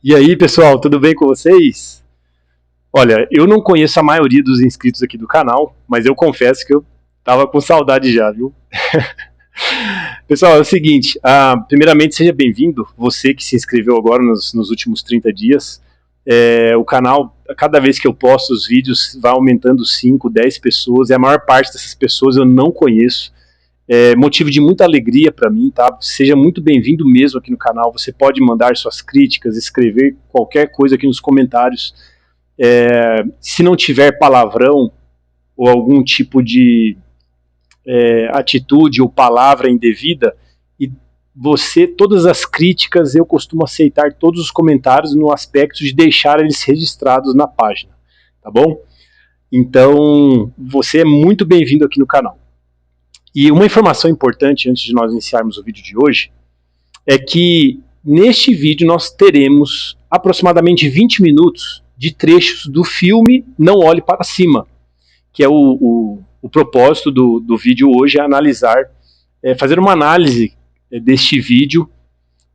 E aí, pessoal, tudo bem com vocês? Olha, eu não conheço a maioria dos inscritos aqui do canal, mas eu confesso que eu tava com saudade já, viu? Pessoal, é o seguinte, primeiramente seja bem-vindo, você que se inscreveu agora nos últimos 30 dias. O canal, cada vez que eu posto os vídeos, vai aumentando 5, 10 pessoas, e a maior parte dessas pessoas eu não conheço. É motivo de muita alegria para mim, tá? Seja muito bem-vindo mesmo aqui no canal. Você pode mandar suas críticas, escrever qualquer coisa aqui nos comentários. Se não tiver palavrão ou algum tipo de atitude ou palavra indevida, e todas as críticas eu costumo aceitar todos os comentários no aspecto de deixar eles registrados na página, tá bom? Então, você é muito bem-vindo aqui no canal. E uma informação importante antes de nós iniciarmos o vídeo de hoje é que neste vídeo nós teremos aproximadamente 20 minutos de trechos do filme Não Olhe Para Cima, que é o propósito do vídeo hoje, é analisar, fazer uma análise deste vídeo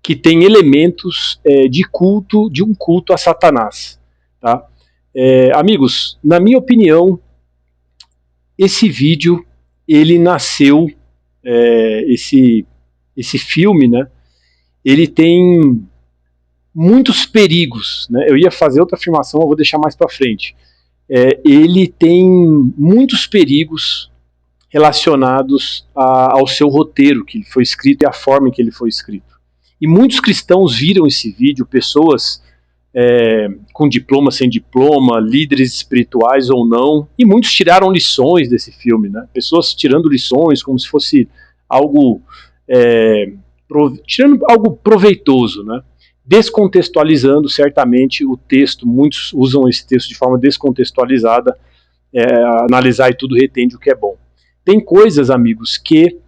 que tem elementos de um culto a Satanás. Tá? Amigos, na minha opinião, esse vídeo, ele nasceu, esse filme, né, ele tem muitos perigos, né? Eu ia fazer outra afirmação, eu vou deixar mais para frente. Ele tem muitos perigos relacionados ao seu roteiro que foi escrito e a forma em que ele foi escrito. E muitos cristãos viram esse vídeo, pessoas com diploma, sem diploma, líderes espirituais ou não, e muitos tiraram lições desse filme, né? Pessoas tirando lições como se fosse algo tirando algo proveitoso, né? Descontextualizando certamente o texto. Muitos usam esse texto de forma descontextualizada, analisar e tudo retende o que é bom. Tem coisas, amigos, que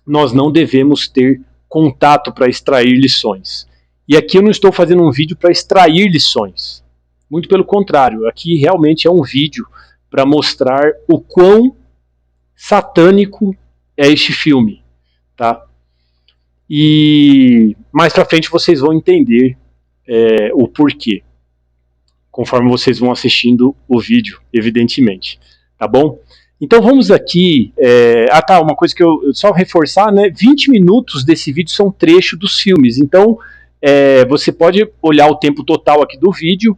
nós não devemos ter contato para extrair lições. E aqui eu não estou fazendo um vídeo para extrair lições. Muito pelo contrário, aqui realmente é um vídeo para mostrar o quão satânico é este filme, tá? E mais pra frente vocês vão entender o porquê, conforme vocês vão assistindo o vídeo, evidentemente, tá bom? Então vamos aqui, uma coisa que eu só reforçar, né, 20 minutos desse vídeo são trecho dos filmes, então você pode olhar o tempo total aqui do vídeo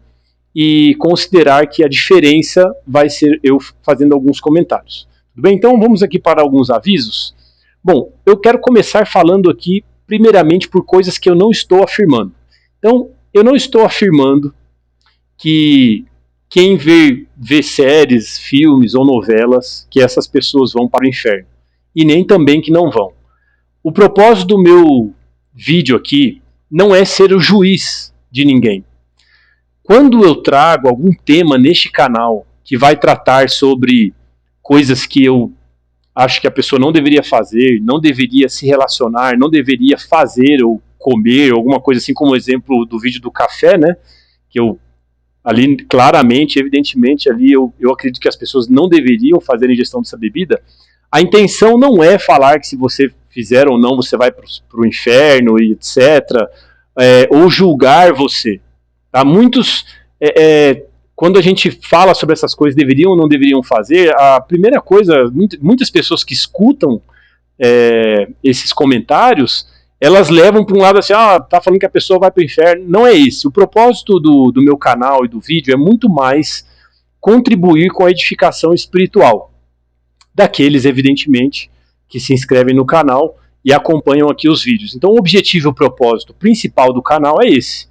e considerar que a diferença vai ser eu fazendo alguns comentários. Tudo bem? Então vamos aqui para alguns avisos. Bom, eu quero começar falando aqui, primeiramente, por coisas que eu não estou afirmando. Então, eu não estou afirmando que quem vê séries, filmes ou novelas, que essas pessoas vão para o inferno. E nem também que não vão. O propósito do meu vídeo aqui não é ser o juiz de ninguém. Quando eu trago algum tema neste canal que vai tratar sobre coisas que eu acho que a pessoa não deveria fazer, não deveria se relacionar, não deveria fazer ou comer, alguma coisa assim, como o exemplo do vídeo do café, né? Que eu, ali, claramente, evidentemente, ali eu acredito que as pessoas não deveriam fazer a ingestão dessa bebida. A intenção não é falar que se você fizer ou não, você vai para o inferno e etc., ou julgar você. Tá? Muitos... quando a gente fala sobre essas coisas, deveriam ou não deveriam fazer, a primeira coisa, muitas pessoas que escutam esses comentários, elas levam para um lado assim, tá falando que a pessoa vai para o inferno. Não é esse. O propósito do meu canal e do vídeo é muito mais contribuir com a edificação espiritual daqueles, evidentemente, que se inscrevem no canal e acompanham aqui os vídeos. Então o objetivo e o propósito principal do canal é esse.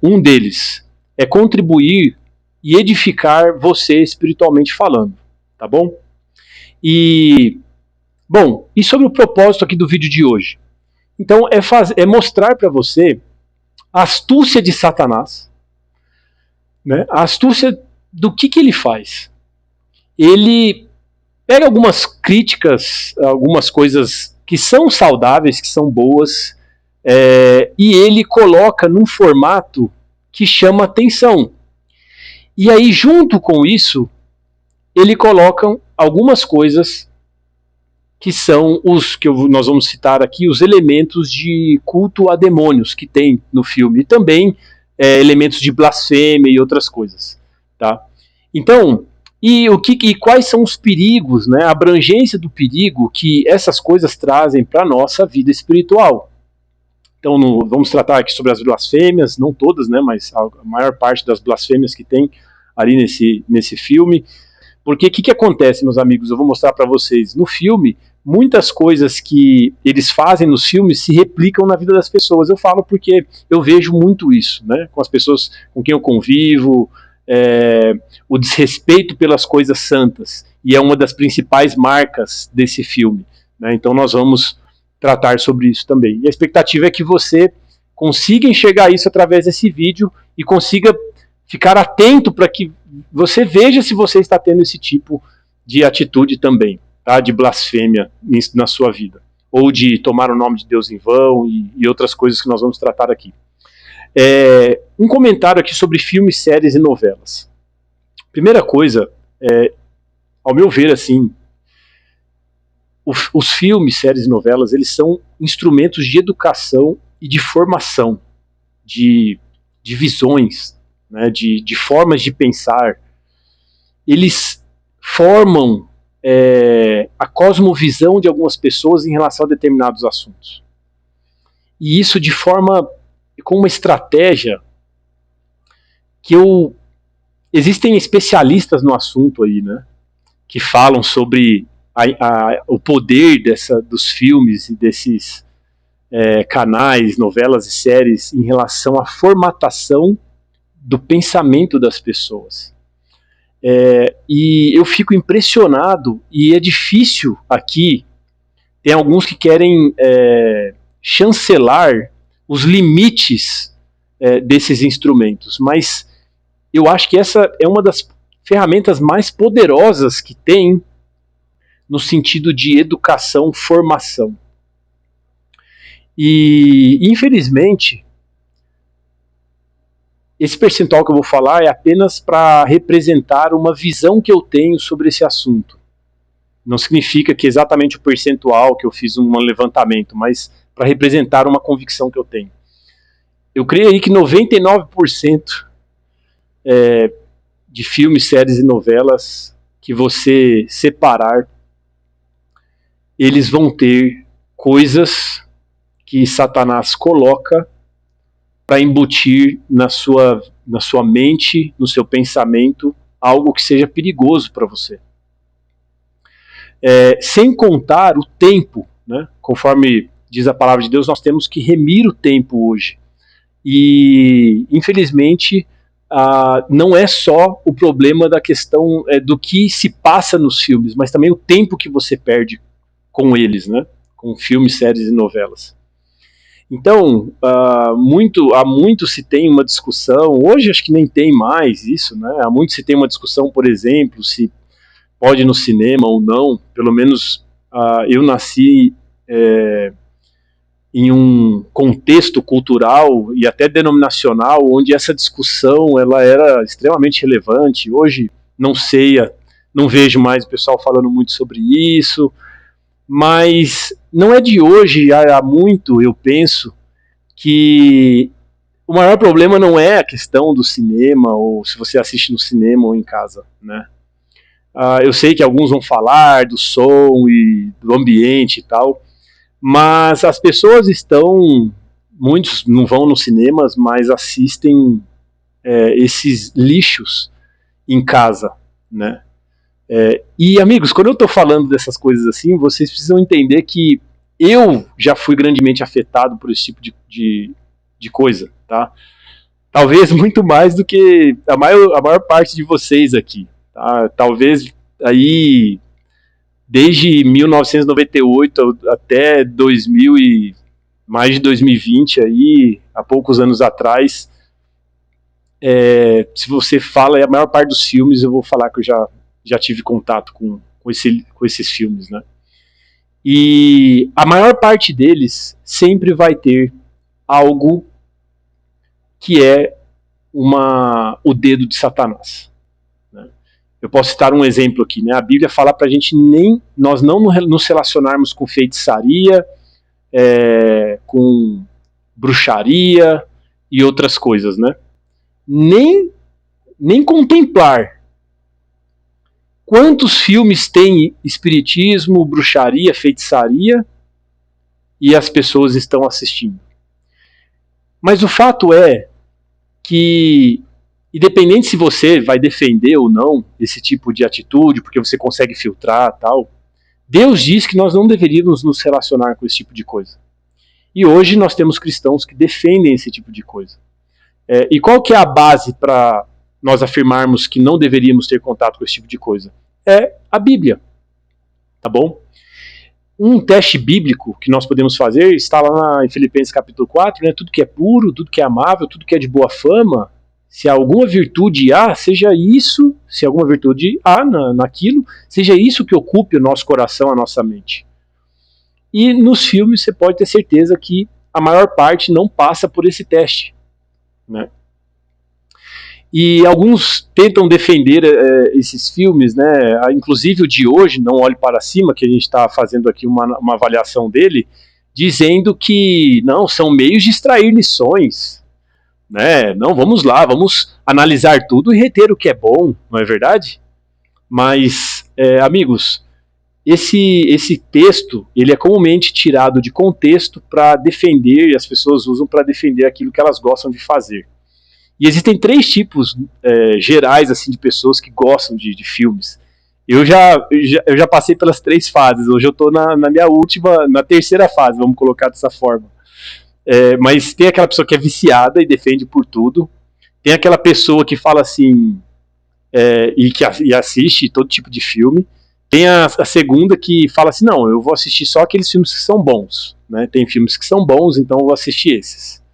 Um deles é contribuir e edificar você espiritualmente falando, tá bom? E sobre o propósito aqui do vídeo de hoje. Então é mostrar para você a astúcia de Satanás, né? A astúcia do que ele faz. Ele pega algumas críticas, algumas coisas que são saudáveis, que são boas, e ele coloca num formato que chama atenção. E aí, junto com isso, ele coloca algumas coisas que são os que nós vamos citar aqui, os elementos de culto a demônios que tem no filme, e também elementos de blasfêmia e outras coisas, tá? Então, e quais são os perigos, né, a abrangência do perigo que essas coisas trazem para a nossa vida espiritual? Então, vamos tratar aqui sobre as blasfêmias, não todas, né, mas a maior parte das blasfêmias que tem ali nesse filme. Porque o que acontece, meus amigos? Eu vou mostrar para vocês. No filme, muitas coisas que eles fazem nos filmes se replicam na vida das pessoas. Eu falo porque eu vejo muito isso, né, com as pessoas com quem eu convivo, o desrespeito pelas coisas santas, e é uma das principais marcas desse filme, né? Então nós vamos tratar sobre isso também. E a expectativa é que você consiga enxergar isso através desse vídeo e consiga ficar atento para que você veja se você está tendo esse tipo de atitude também, tá? De blasfêmia na sua vida, ou de tomar o nome de Deus em vão e outras coisas que nós vamos tratar aqui. Um comentário aqui sobre filmes, séries e novelas. Primeira coisa, ao meu ver, assim, os filmes, séries e novelas, eles são instrumentos de educação e de formação, de visões, né, de formas de pensar. Eles formam a cosmovisão de algumas pessoas em relação a determinados assuntos. E isso de forma, com uma estratégia que existem especialistas no assunto aí, né, que falam sobre o poder dos filmes e desses canais, novelas e séries em relação à formatação do pensamento das pessoas. E eu fico impressionado, e é difícil aqui, tem alguns que querem chancelar os limites desses instrumentos, mas eu acho que essa é uma das ferramentas mais poderosas que tem no sentido de educação, formação. E, infelizmente, esse percentual que eu vou falar é apenas para representar uma visão que eu tenho sobre esse assunto. Não significa que exatamente o percentual que eu fiz um levantamento, mas para representar uma convicção que eu tenho. Eu creio aí que 99% de filmes, séries e novelas que você separar, eles vão ter coisas que Satanás coloca para embutir na sua mente, no seu pensamento, algo que seja perigoso para você. Sem contar o tempo, né? Conforme diz a palavra de Deus, nós temos que remir o tempo hoje. E, infelizmente, não é só o problema da questão do que se passa nos filmes, mas também o tempo que você perde com eles, né? Com filmes, séries e novelas. Então, há muito se tem uma discussão, hoje acho que nem tem mais isso, né? Há muito se tem uma discussão, por exemplo, se pode ir no cinema ou não. Pelo menos eu nasci em um contexto cultural e até denominacional onde essa discussão ela era extremamente relevante. Hoje não sei, não vejo mais o pessoal falando muito sobre isso, mas não é de hoje, há muito eu penso que o maior problema não é a questão do cinema, ou se você assiste no cinema ou em casa, né? Eu sei que alguns vão falar do som e do ambiente e tal, mas as pessoas muitos não vão nos cinemas, mas assistem esses lixos em casa, né? E amigos, quando eu estou falando dessas coisas assim, vocês precisam entender que eu já fui grandemente afetado por esse tipo de coisa, tá? Talvez muito mais do que a maior parte de vocês aqui, tá? Talvez aí desde 1998 até 2000 e mais de 2020 aí, há poucos anos atrás, se você fala a maior parte dos filmes, eu vou falar que eu já tive contato com esses filmes, né? E a maior parte deles sempre vai ter algo que é o dedo de Satanás, né? Eu posso citar um exemplo aqui, né? A Bíblia fala para a gente nós não nos relacionarmos com feitiçaria, com bruxaria e outras coisas, né? Nem contemplar. Quantos filmes tem espiritismo, bruxaria, feitiçaria e as pessoas estão assistindo? Mas o fato é que, independente se você vai defender ou não esse tipo de atitude, porque você consegue filtrar tal, Deus diz que nós não deveríamos nos relacionar com esse tipo de coisa. E hoje nós temos cristãos que defendem esse tipo de coisa. E qual que é a base para nós afirmarmos que não deveríamos ter contato com esse tipo de coisa? É a Bíblia, tá bom? Um teste bíblico que nós podemos fazer está lá em Filipenses capítulo 4, né? Tudo que é puro, tudo que é amável, tudo que é de boa fama, se alguma virtude há, seja isso, se alguma virtude há naquilo, seja isso que ocupe o nosso coração, a nossa mente. E nos filmes você pode ter certeza que a maior parte não passa por esse teste, né? E alguns tentam defender esses filmes, né? Inclusive o de hoje, Não Olhe Para Cima, que a gente está fazendo aqui uma avaliação dele, dizendo que não, são meios de extrair lições, né? Não, vamos lá, vamos analisar tudo e reter o que é bom, não é verdade? Mas, amigos, esse texto ele é comumente tirado de contexto para defender, e as pessoas usam para defender aquilo que elas gostam de fazer. E existem 3 tipos gerais assim, de pessoas que gostam de filmes. Eu já passei pelas 3 fases. Hoje eu estou na minha última, na terceira fase, vamos colocar dessa forma. Mas tem aquela pessoa que é viciada e defende por tudo. Tem aquela pessoa que fala assim e assiste todo tipo de filme. Tem a segunda que fala assim, não, eu vou assistir só aqueles filmes que são bons, né? Tem filmes que são bons, então eu vou assistir esses.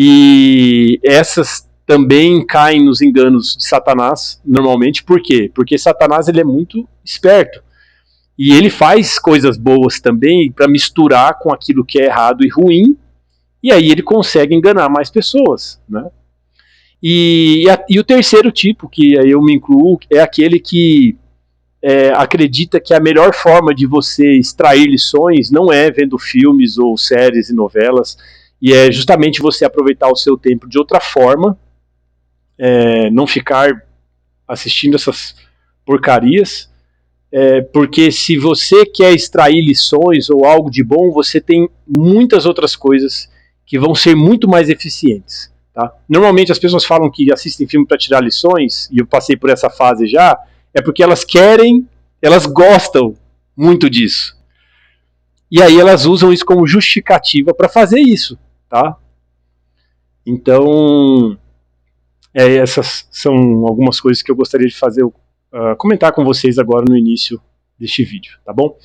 E essas também caem nos enganos de Satanás, normalmente. Por quê? Porque Satanás ele é muito esperto. E ele faz coisas boas também para misturar com aquilo que é errado e ruim, e aí ele consegue enganar mais pessoas, né? E o terceiro tipo, que aí eu me incluo, é aquele que acredita que a melhor forma de você extrair lições não é vendo filmes ou séries e novelas, e é justamente você aproveitar o seu tempo de outra forma, não ficar assistindo essas porcarias, porque se você quer extrair lições ou algo de bom, você tem muitas outras coisas que vão ser muito mais eficientes. Tá? Normalmente as pessoas falam que assistem filme para tirar lições, e eu passei por essa fase já, é porque elas gostam muito disso. E aí elas usam isso como justificativa para fazer isso. Tá? Então, essas são algumas coisas que eu gostaria de fazer, comentar com vocês agora no início deste vídeo, tá bom?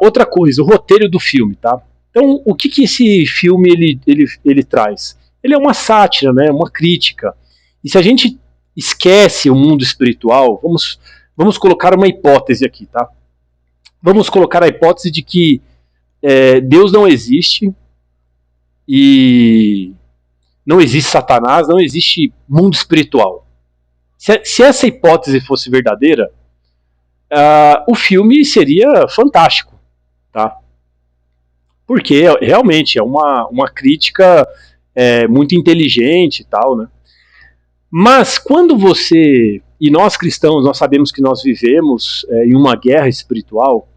Outra coisa, o roteiro do filme, tá? Então, o que esse filme ele traz? Ele é uma sátira, né? Uma crítica. E se a gente esquece o mundo espiritual, vamos colocar uma hipótese aqui, tá? Vamos colocar a hipótese de que Deus não existe, e não existe Satanás, não existe mundo espiritual. Se essa hipótese fosse verdadeira, o filme seria fantástico, tá? Porque realmente é uma crítica muito inteligente e tal, né? Mas quando e nós cristãos, nós sabemos que nós vivemos em uma guerra espiritual,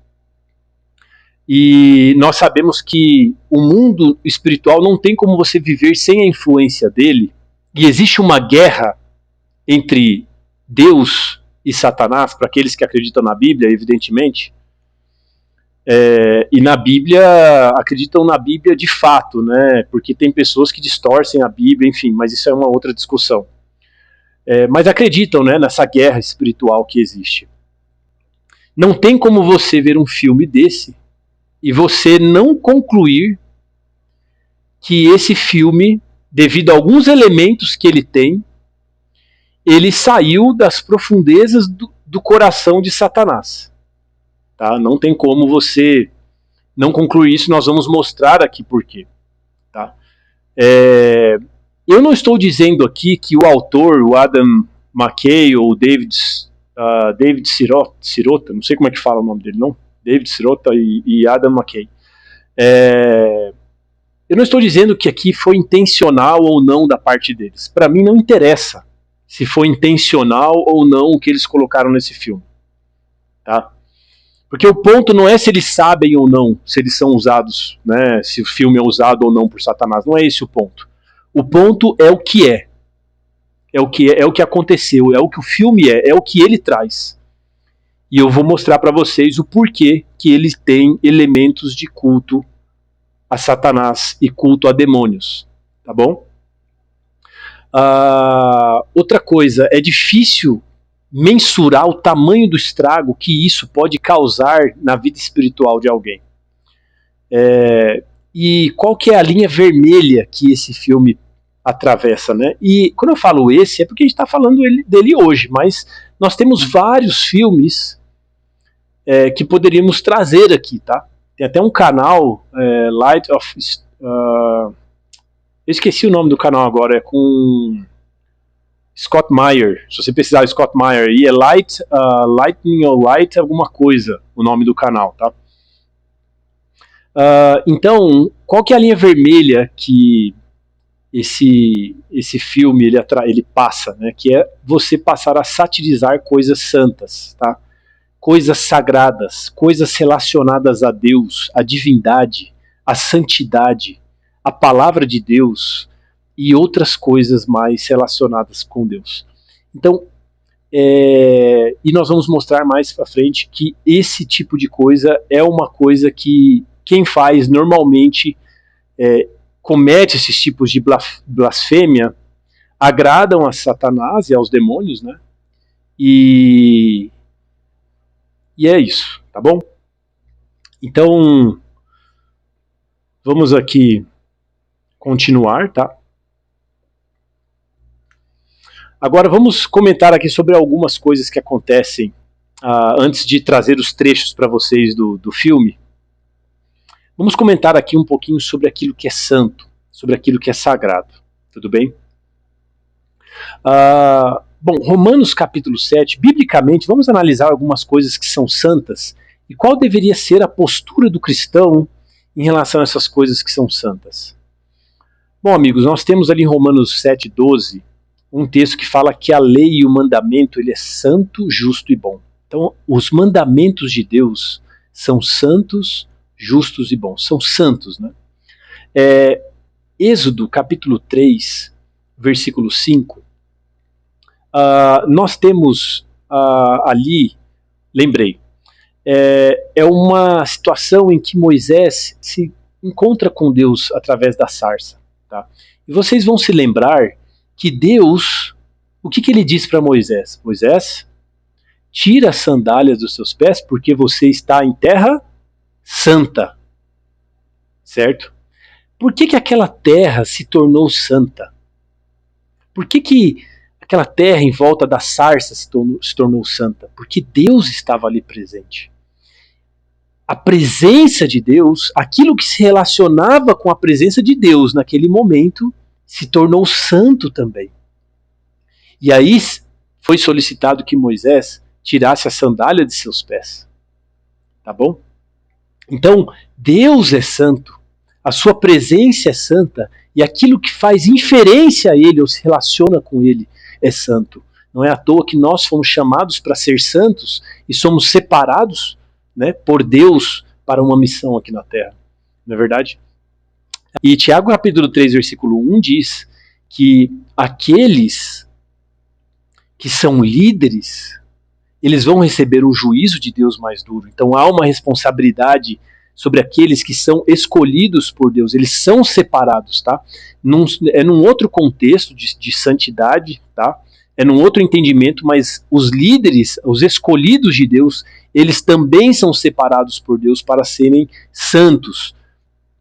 e nós sabemos que o mundo espiritual não tem como você viver sem a influência dele, e existe uma guerra entre Deus e Satanás, para aqueles que acreditam na Bíblia, evidentemente, e na Bíblia, acreditam na Bíblia de fato, né? Porque tem pessoas que distorcem a Bíblia, enfim, mas isso é uma outra discussão. Mas acreditam, né, nessa guerra espiritual que existe. Não tem como você ver um filme desse e você não concluir que esse filme, devido a alguns elementos que ele tem, ele saiu das profundezas do coração de Satanás. Tá? Não tem como você não concluir isso, nós vamos mostrar aqui por quê. Tá? Eu não estou dizendo aqui que o autor, o Adam McKay ou David Sirota, não sei como é que fala o nome dele, não? David Sirota e Adam McKay. Eu não estou dizendo que aqui foi intencional ou não da parte deles. Para mim não interessa se foi intencional ou não o que eles colocaram nesse filme. Tá? Porque o ponto não é se eles sabem ou não, se eles são usados, né, se o filme é usado ou não por Satanás. Não é esse o ponto. O ponto é o que é. É o que aconteceu, é o que o filme é o que ele traz. E eu vou mostrar para vocês o porquê que ele tem elementos de culto a Satanás e culto a demônios. Tá bom? Outra coisa, é difícil mensurar o tamanho do estrago que isso pode causar na vida espiritual de alguém. E qual que é a linha vermelha que esse filme atravessa, né? E quando eu falo esse, é porque a gente está falando dele hoje, mas nós temos vários filmes que poderíamos trazer aqui, tá? Tem até um canal, Light of... eu esqueci o nome do canal agora, é com Scott Meyer. Se você precisar de Scott Meyer aí, é Lightning or Light alguma coisa, o nome do canal, tá? Então, qual que é a linha vermelha que esse filme ele passa, né? Que é você passar a satirizar coisas santas, tá? Coisas sagradas, coisas relacionadas a Deus, a divindade, a santidade, a palavra de Deus e outras coisas mais relacionadas com Deus. Então, e nós vamos mostrar mais pra frente que esse tipo de coisa é uma coisa que quem faz normalmente comete esses tipos de blasfêmia, agradam a Satanás e aos demônios, né? E é isso, tá bom? Então, vamos aqui continuar, tá? Agora vamos comentar aqui sobre algumas coisas que acontecem antes de trazer os trechos para vocês do filme. Vamos comentar aqui um pouquinho sobre aquilo que é santo, sobre aquilo que é sagrado, tudo bem? Bom, Romanos capítulo 7, biblicamente, vamos analisar algumas coisas que são santas e qual deveria ser a postura do cristão em relação a essas coisas que são santas. Bom, amigos, nós temos ali em Romanos 7,12 um texto que fala que a lei e o mandamento ele é santo, justo e bom. Então, os mandamentos de Deus são santos, justos e bons. São santos, né? Êxodo capítulo 3, versículo 5, nós temos ali, lembrei, é uma situação em que Moisés se encontra com Deus através da sarça. Tá? E vocês vão se lembrar que Deus, o que ele diz para Moisés? Moisés, tira as sandálias dos seus pés porque você está em terra santa. Certo? Por que aquela terra se tornou santa? Por que aquela terra em volta da sarça se tornou santa? Porque Deus estava ali presente. A presença de Deus, aquilo que se relacionava com a presença de Deus naquele momento, se tornou santo também. E aí foi solicitado que Moisés tirasse a sandália de seus pés. Tá bom? Então, Deus é santo, a sua presença é santa, e aquilo que faz inferência a Ele ou se relaciona com Ele é santo. Não é à toa que nós fomos chamados para ser santos e somos separados, né, por Deus para uma missão aqui na Terra. Não é verdade? E Tiago capítulo 3, versículo 1 diz que aqueles que são líderes, eles vão receber o juízo de Deus mais duro. Então há uma responsabilidade sobre aqueles que são escolhidos por Deus. Eles são separados, tá? É num outro contexto de santidade, tá? É num outro entendimento, mas os líderes, os escolhidos de Deus, eles também são separados por Deus para serem santos,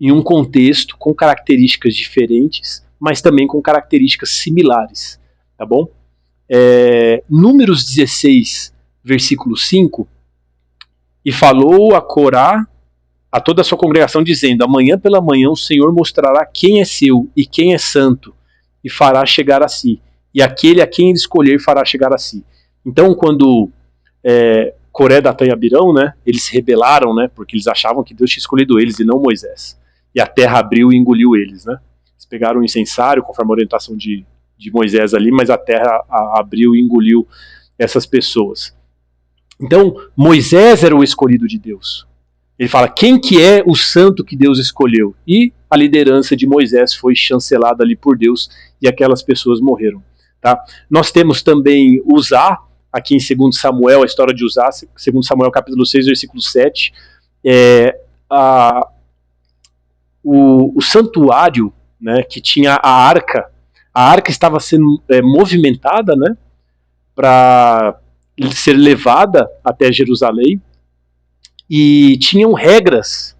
em um contexto com características diferentes, mas também com características similares, tá bom? Números 16, versículo 5, e falou a Corá, a toda a sua congregação, dizendo: amanhã pela manhã o Senhor mostrará quem é seu e quem é santo, e fará chegar a si. e aquele a quem ele escolher fará chegar a si. Então, quando Coré, Datã e Abirão, né, eles se rebelaram, né, porque eles achavam que Deus tinha escolhido eles e não Moisés. E a terra abriu e engoliu eles. Né? Eles pegaram um incensário, conforme a orientação de Moisés ali, mas a terra abriu e engoliu essas pessoas. Então, Moisés era o escolhido de Deus. Ele fala, quem que é o santo que Deus escolheu? E a liderança de Moisés foi chancelada ali por Deus e aquelas pessoas morreram. Tá? Nós temos também Uzá, aqui em 2 Samuel, a história de Uzá, 2 Samuel capítulo 6, versículo 7, o santuário, né, que tinha a arca estava sendo movimentada, né, para ser levada até Jerusalém, e tinham regras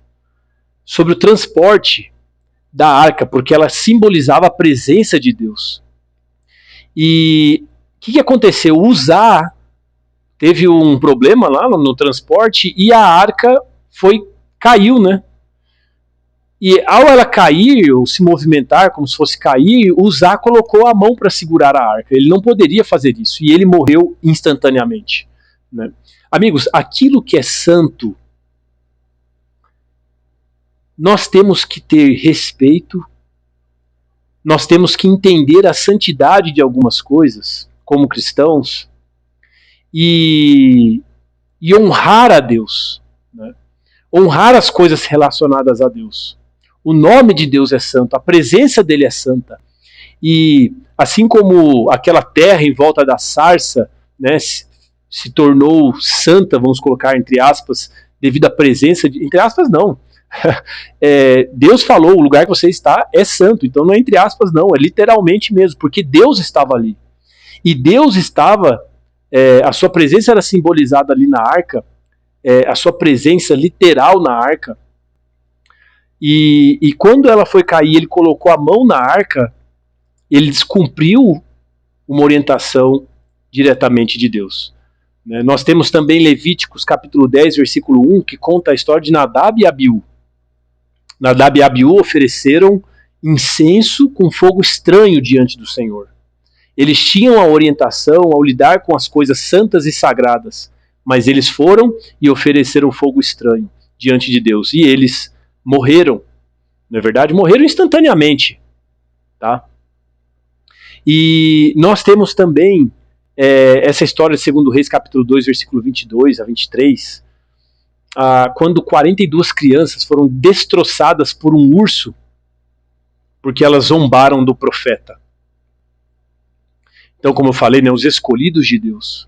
sobre o transporte da arca, porque ela simbolizava a presença de Deus. E o que aconteceu? Uzá teve um problema lá no transporte e a arca caiu, né? E ao ela cair, ou se movimentar como se fosse cair, Uzá colocou a mão para segurar a arca. Ele não poderia fazer isso e ele morreu instantaneamente. Né? Amigos, aquilo que é santo, nós temos que ter respeito, nós temos que entender a santidade de algumas coisas, como cristãos, e honrar a Deus. Né? Honrar as coisas relacionadas a Deus. O nome de Deus é santo, a presença dele é santa. E assim como aquela terra em volta da sarça, né, se tornou santa, vamos colocar entre aspas, devido à presença de... Entre aspas não. Deus falou, o lugar que você está é santo. Então não é entre aspas não, é literalmente mesmo, porque Deus estava ali. E Deus estava... a sua presença era simbolizada ali na arca, a sua presença literal na arca. E quando ela foi cair, ele colocou a mão na arca, ele descumpriu uma orientação diretamente de Deus. Né? Nós temos também Levíticos capítulo 10, versículo 1, que conta a história de Nadab e Abiú. Nadab e Abiú ofereceram incenso com fogo estranho diante do Senhor. Eles tinham a orientação ao lidar com as coisas santas e sagradas, mas eles foram e ofereceram fogo estranho diante de Deus. E eles morreram, não é verdade? Morreram instantaneamente. Tá? E nós temos também essa história de 2 Reis, capítulo 2, versículo 22 a 23, quando 42 crianças foram destroçadas por um urso, porque elas zombaram do profeta. Então, como eu falei, né, os escolhidos de Deus,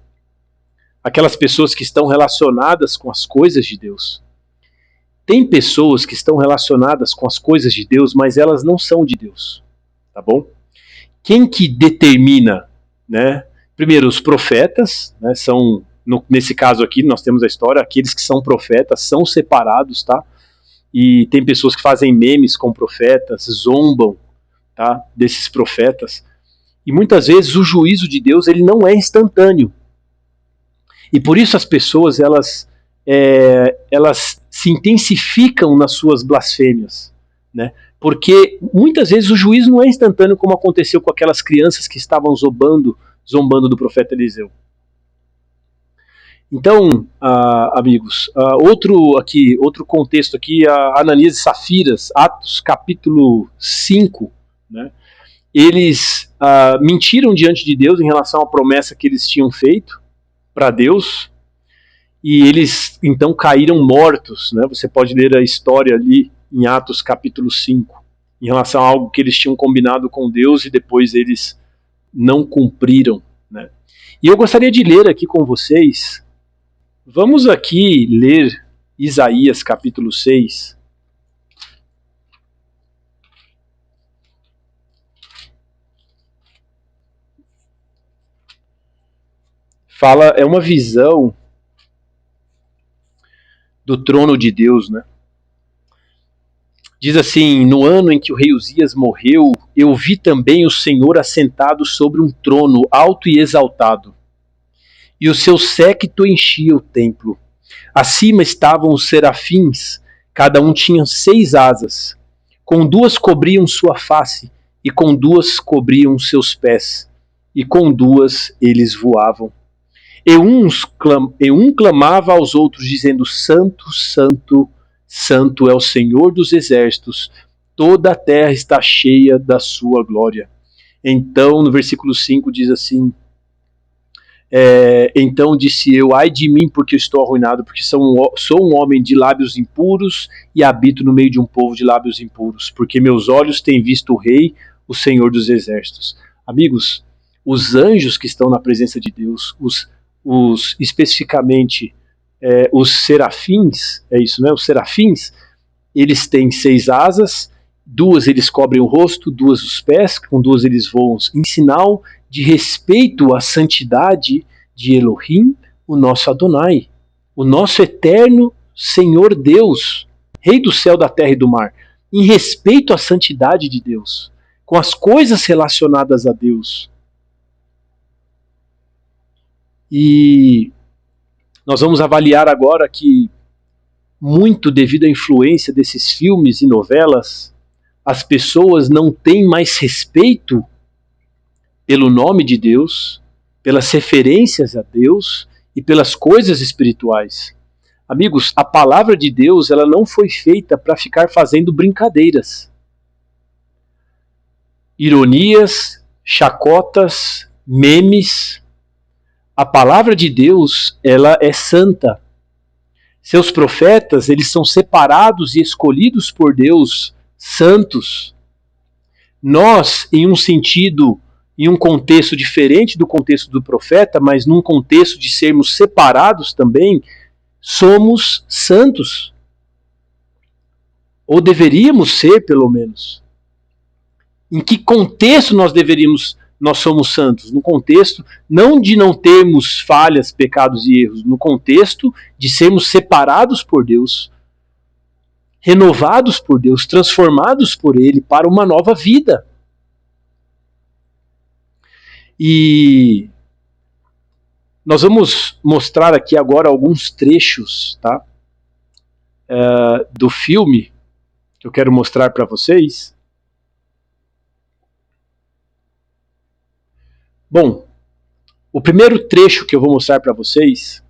aquelas pessoas que estão relacionadas com as coisas de Deus. Tem pessoas que estão relacionadas com as coisas de Deus, mas elas não são de Deus, tá bom? Quem que determina, né? Primeiro, os profetas, né, são, nesse caso aqui, nós temos a história, aqueles que são profetas são separados, tá? E tem pessoas que fazem memes com profetas, zombam, tá, desses profetas. E muitas vezes o juízo de Deus ele não é instantâneo. E por isso as pessoas elas se intensificam nas suas blasfêmias, né? Porque muitas vezes o juízo não é instantâneo, como aconteceu com aquelas crianças que estavam zombando do profeta Eliseu. Então, amigos, outro contexto aqui, Ananias e Safiras, Atos capítulo 5, né? Eles mentiram diante de Deus em relação à promessa que eles tinham feito para Deus, e eles então caíram mortos, né? Você pode ler a história ali em Atos capítulo 5, em relação a algo que eles tinham combinado com Deus e depois eles não cumpriram, né? E eu gostaria de ler aqui com vocês, vamos aqui ler Isaías capítulo 6, é uma visão do trono de Deus, né? Diz assim: no ano em que o rei Uzias morreu, eu vi também o Senhor assentado sobre um trono alto e exaltado, e o seu séquito enchia o templo. Acima estavam os serafins, cada um tinha 6 asas, com 2 cobriam sua face, e com 2 cobriam seus pés, e com duas eles voavam. E um clamava aos outros, dizendo: Santo, Santo, Santo é o Senhor dos exércitos, toda a terra está cheia da sua glória. Então, no versículo 5 diz assim: então disse eu: ai de mim, porque estou arruinado, porque sou um homem de lábios impuros e habito no meio de um povo de lábios impuros, porque meus olhos têm visto o Rei, o Senhor dos exércitos. Amigos, os anjos que estão na presença de Deus, especificamente os serafins, é isso, né? Os serafins, eles têm 6 asas, 2 eles cobrem o rosto, 2 os pés, com 2 eles voam em sinal de respeito à santidade de Elohim, o nosso Adonai, o nosso eterno Senhor Deus, Rei do céu, da terra e do mar, em respeito à santidade de Deus, com as coisas relacionadas a Deus. E nós vamos avaliar agora que, muito devido à influência desses filmes e novelas, as pessoas não têm mais respeito pelo nome de Deus, pelas referências a Deus e pelas coisas espirituais. Amigos, a palavra de Deus, ela não foi feita para ficar fazendo brincadeiras, ironias, chacotas, memes. A palavra de Deus, ela é santa. Seus profetas, eles são separados e escolhidos por Deus, santos. Nós, em um sentido, em um contexto diferente do contexto do profeta, mas num contexto de sermos separados também, somos santos. Ou deveríamos ser, pelo menos. Em que contexto nós somos santos? No contexto não de não termos falhas, pecados e erros, no contexto de sermos separados por Deus, renovados por Deus, transformados por Ele para uma nova vida. E nós vamos mostrar aqui agora alguns trechos, tá? Do filme que eu quero mostrar para vocês. Bom, o primeiro trecho que eu vou mostrar para vocês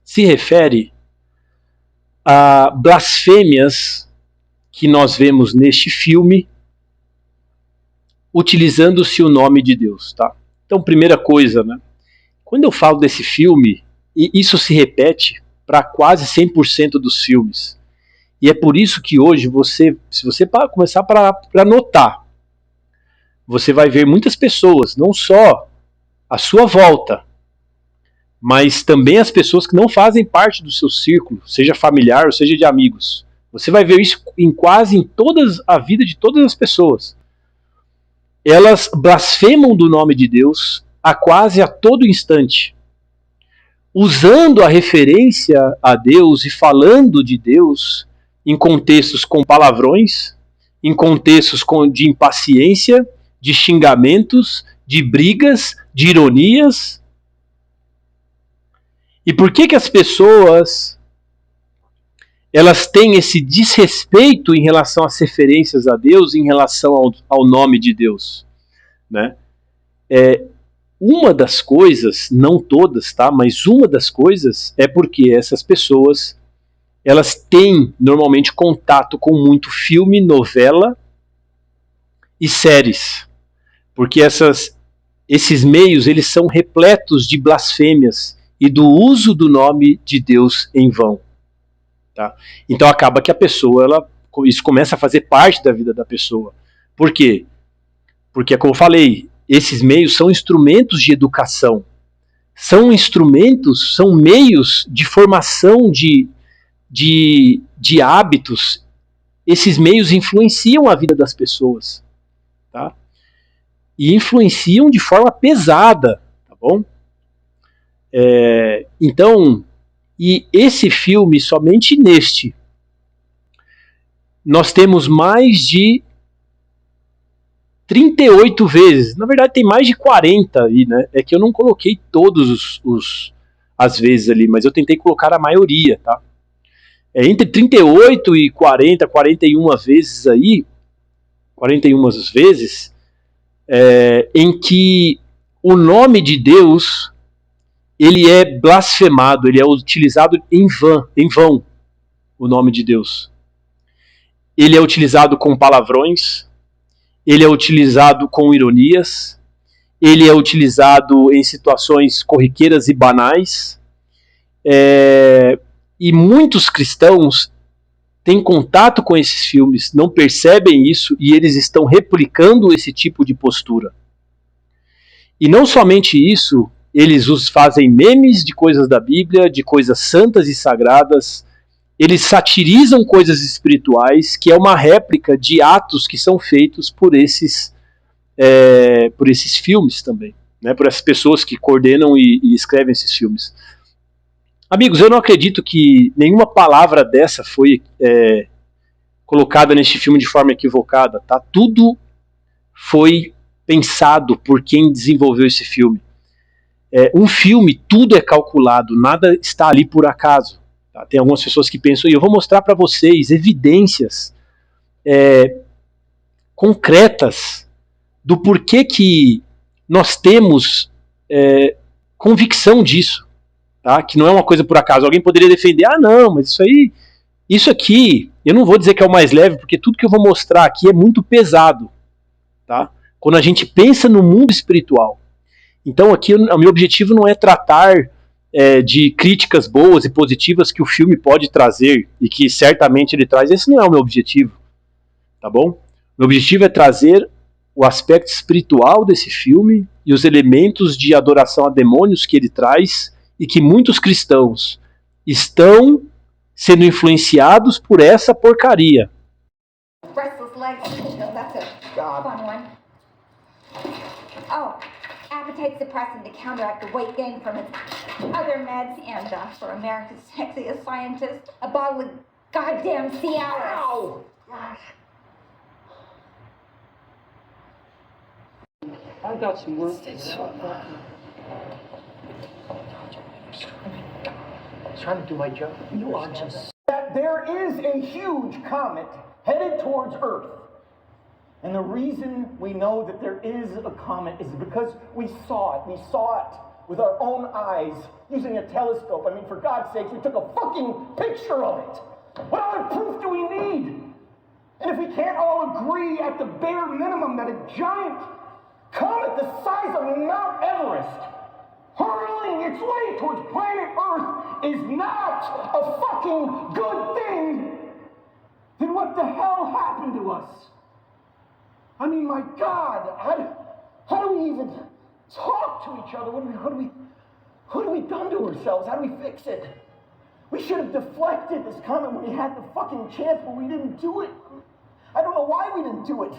se refere a blasfêmias que nós vemos neste filme, utilizando-se o nome de Deus, tá? Então, primeira coisa, né? Quando eu falo desse filme, e isso se repete para quase 100% dos filmes, e é por isso que hoje se você começar para notar, você vai ver muitas pessoas, não só à sua volta, mas também as pessoas que não fazem parte do seu círculo, seja familiar ou seja de amigos. Você vai ver isso em a vida de todas as pessoas. Elas blasfemam do nome de Deus quase a todo instante, usando a referência a Deus e falando de Deus em contextos com palavrões, em contextos de impaciência, de xingamentos, de brigas, de ironias. E por que as pessoas elas têm esse desrespeito em relação às referências a Deus, em relação ao nome de Deus? Né? Uma das coisas, não todas, tá? Mas uma das coisas é porque essas pessoas elas têm normalmente contato com muito filme, novela e séries. Porque esses meios eles são repletos de blasfêmias e do uso do nome de Deus em vão. Tá? Então acaba que a pessoa, isso começa a fazer parte da vida da pessoa. Por quê? Porque, como eu falei, esses meios são instrumentos de educação. São meios de formação de hábitos. Esses meios influenciam a vida das pessoas. Tá? E influenciam de forma pesada, tá bom? Então, e esse filme, somente neste, nós temos mais de 38 vezes, na verdade tem mais de 40 aí, né? É que eu não coloquei todos as vezes ali, mas eu tentei colocar a maioria, tá? Entre 38 e 40, 41 vezes aí, 41 vezes, em que o nome de Deus ele é blasfemado, ele é utilizado em vão, o nome de Deus. Ele é utilizado com palavrões, ele é utilizado com ironias, ele é utilizado em situações corriqueiras e banais, e muitos cristãos têm contato com esses filmes, não percebem isso e eles estão replicando esse tipo de postura. E não somente isso, eles fazem memes de coisas da Bíblia, de coisas santas e sagradas, eles satirizam coisas espirituais, que é uma réplica de atos que são feitos por esses filmes também, né, por essas pessoas que coordenam e escrevem esses filmes. Amigos, eu não acredito que nenhuma palavra dessa foi colocada neste filme de forma equivocada, tá? Tudo foi pensado por quem desenvolveu esse filme. Um filme, tudo é calculado, nada está ali por acaso. Tá? Tem algumas pessoas que pensam, e eu vou mostrar para vocês evidências concretas do porquê que nós temos convicção disso, tá? Que não é uma coisa por acaso. Alguém poderia defender, não, mas isso aqui, eu não vou dizer que é o mais leve, porque tudo que eu vou mostrar aqui é muito pesado, tá? Quando a gente pensa no mundo espiritual. Então aqui o meu objetivo não é tratar de críticas boas e positivas que o filme pode trazer, e que certamente ele traz. Esse não é o meu objetivo, tá bom? Meu objetivo é trazer o aspecto espiritual desse filme e os elementos de adoração a demônios que ele traz, e que muitos cristãos estão sendo influenciados por essa porcaria. Appetite suppressant to counteract the weight gain from its other meds, and for America's sexiest scientist, a bottle of goddamn Cialis. Ow! I got some work. I'm trying to do my job. You are just... There is a huge comet headed towards Earth. And the reason we know that there is a comet is because we saw it. We saw it with our own eyes using a telescope. I mean, for God's sake, we took a fucking picture of it. What other proof do we need? And if we can't all agree at the bare minimum that a giant comet the size of Mount Everest hurling its way towards planet Earth is not a fucking good thing, then what the hell happened to us? I mean, my God, how do we even talk to each other? What have we done to ourselves? How do we fix it? We should have deflected this comet when we had the fucking chance, but we didn't do it. I don't know why we didn't do it.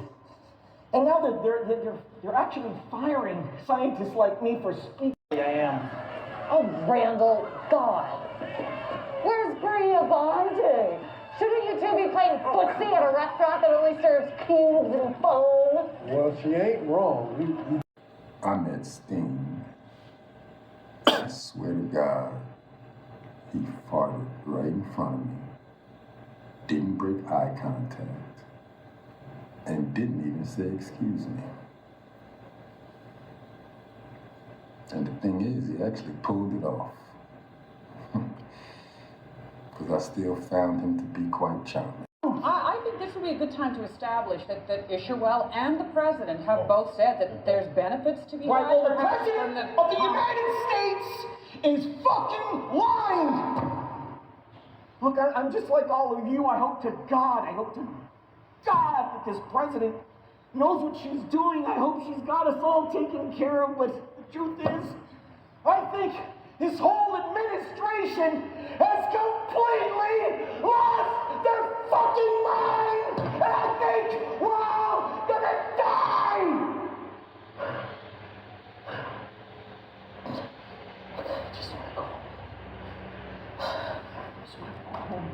And now that they're actually firing scientists like me for speaking. I am. Oh, Randall, God. Where's Bria Bondi? Shouldn't you two be playing footsie at a restaurant that only serves cubes and foam? Well, she ain't wrong. I met Sting. I swear to God, he farted right in front of me, didn't break eye contact, and didn't even say excuse me. And the thing is, he actually pulled it off. Because I still found him to be quite charming. I think this would be a good time to establish that Isherwell and the President have both said that there's benefits to be Right, had. well, the President of the United States is fucking lying! Look, I'm just like all of you. I hope to God that this President knows what she's doing. I hope she's got us all taken care of, but the truth is, I think this whole administration has completely lost their fucking mind! And I think we're all gonna die! I just wanna go home. I just wanna go home.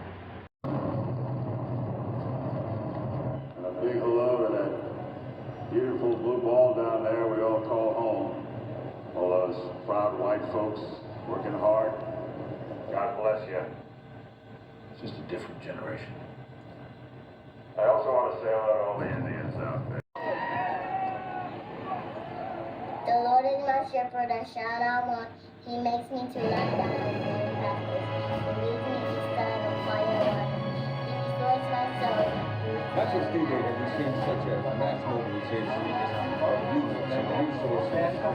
And a big hello to that beautiful blue ball down there we all call home. All those proud white folks working hard. God bless you. It's just a different generation. I also want to say hello to all the Indians out there. God is my shepherd, I shall not want. He makes me to lie down in green pastures. He leads me beside the quiet water. He restores my soul. Not just today have we seen such a mass mobilization of units and resources.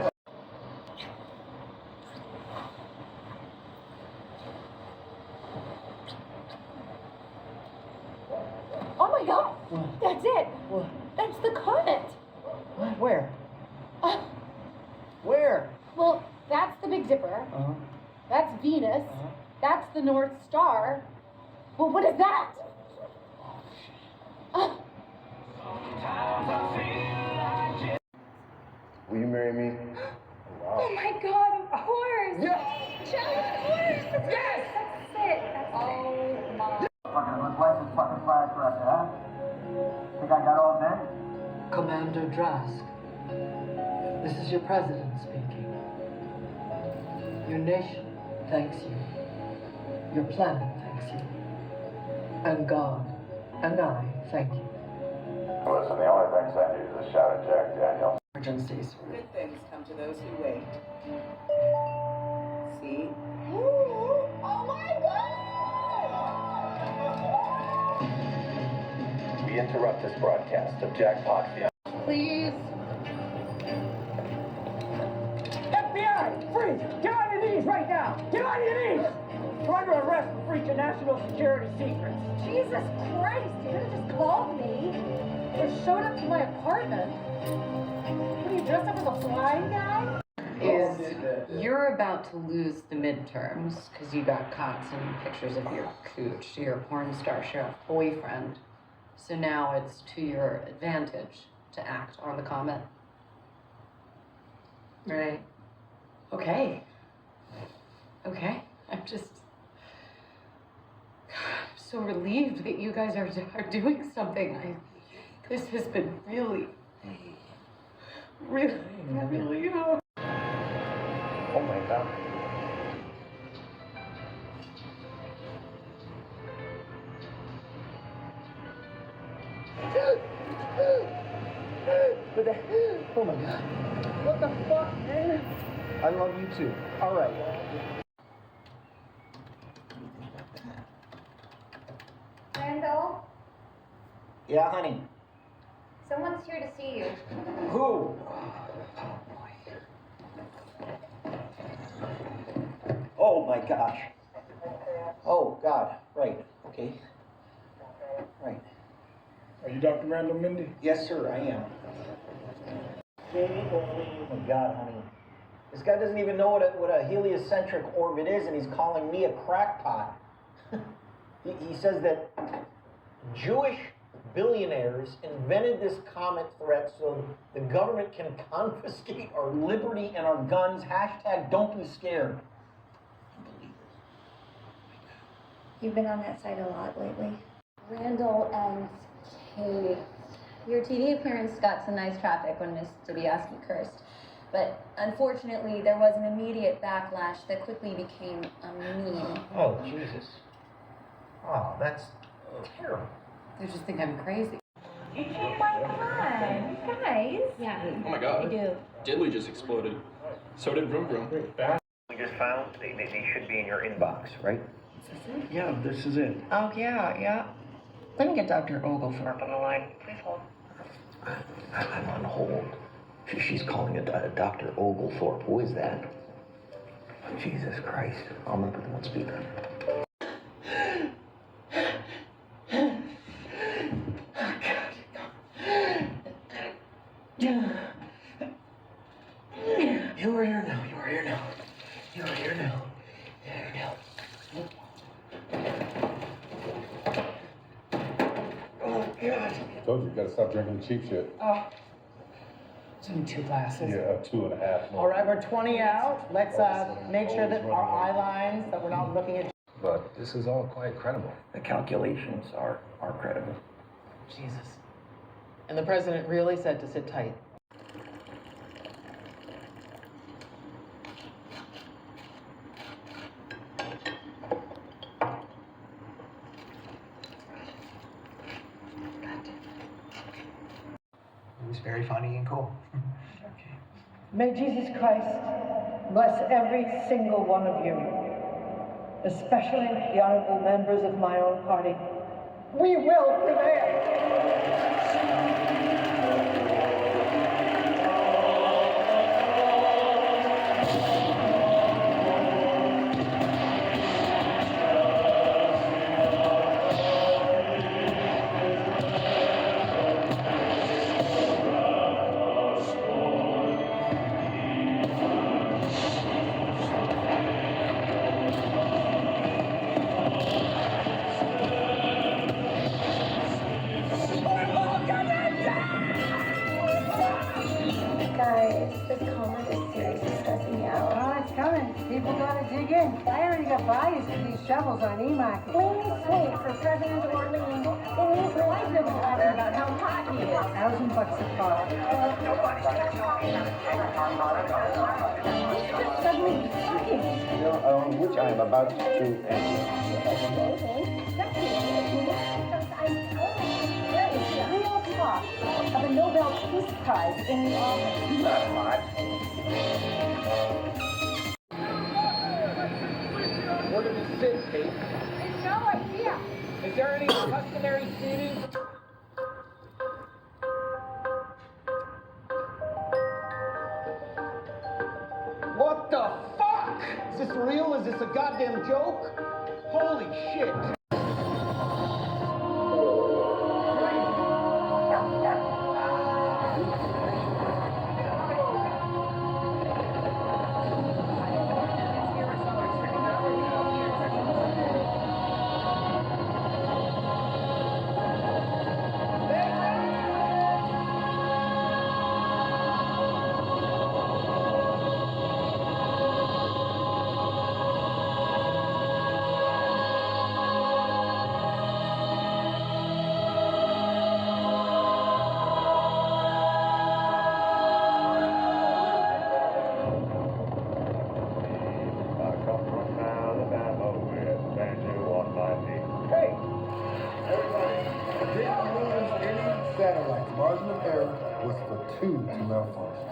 Oh my God! That's it! That's the comet! Where? Uh, Where? well, that's the Big Dipper. That's Venus. That's the North Star. Well, what is that? Will you marry me? Oh my God, of course! Yes! Joe, of course! Yes! That's it. That's oh my. Let's light this fucking firecracker, huh? Think I got all day? Commander Drask, this is your president speaking. Your nation thanks you. Your planet thanks you. And God and I thank you. Listen, the only things I need is a shot of Jack Daniels. Emergencies. Good things come to those who wait. See? Oh my God! We interrupt this broadcast of Jackpot Film. Please. FBI! Freeze! Get on your knees right now! Get on your knees! You're under arrest for breach of national security secrets. Jesus Christ, you could have just called me. Or showed up to my apartment. What are you dressed up as a blind guy? You're about to lose the midterms because you got caught sending pictures of your cooch to your porn star sheriff boyfriend. So now it's to your advantage to act on the comment. Right. Okay. Okay. I'm so relieved that you guys are doing something. This has been really hard. Oh my God. Oh my God. What the fuck, man? I love you too. All right. Randall, Yeah, honey. someone's here to see you. Who? Oh my gosh. Oh God. Right. Okay. Right. Are you Dr. Randall Mindy? Yes, sir, I am. Oh my God, honey. This guy doesn't even know what a heliocentric orbit is, and he's calling me a crackpot. He says that Jewish billionaires invented this comet threat so the government can confiscate our liberty and our guns. Hashtag don't be scared. You've been on that side a lot lately. Randall and Kate. Your TV appearance got some nice traffic when Miss Dibiasky cursed. But unfortunately, there was an immediate backlash that quickly became a meme. Oh, Jesus. Oh, that's terrible. They just think I'm crazy. Oh my God, you guys. Yeah. Oh my God. I do. Diddley just exploded. So did Vroom Vroom. We just found they should be in your inbox, right? Yeah, this is it. Oh, yeah. Let me get Dr. Oglethorpe on the line. Please hold. I'm on hold. She's calling it Dr. Oglethorpe. Who is that? Jesus Christ. I'm gonna put them on speaker. You are here now. You are here now. You are here now. You are here now. Oh, God. Told you, you gotta stop drinking the cheap shit. Oh. It's only 2 glasses. Yeah, 2.5. All right, we're 20 out. Let's make sure that our eye lines, that we're not looking at. But this is all quite credible. The calculations are credible. Jesus. And the president really said to sit tight. It was very funny and cool. Okay. May Jesus Christ bless every single one of you, especially the honorable members of my own party. We will prevail. Guys, this comment is seriously stressing me out. Oh, it's coming. People gotta dig in. I already got bias for these shovels on E-Market. Clean slate for President Orleans. It means life will be talking about how hot he is. $1,000 a car. He's just suddenly talking. Which I am about to answer. Real talk of a Nobel Peace Prize in the office. Not hot. Where did it sit, Kate? I have no idea. Is there any customary seating? What the fuck? Is this real? Is this a goddamn joke? Holy shit. Satellite margin of error was for 2 to malfunction.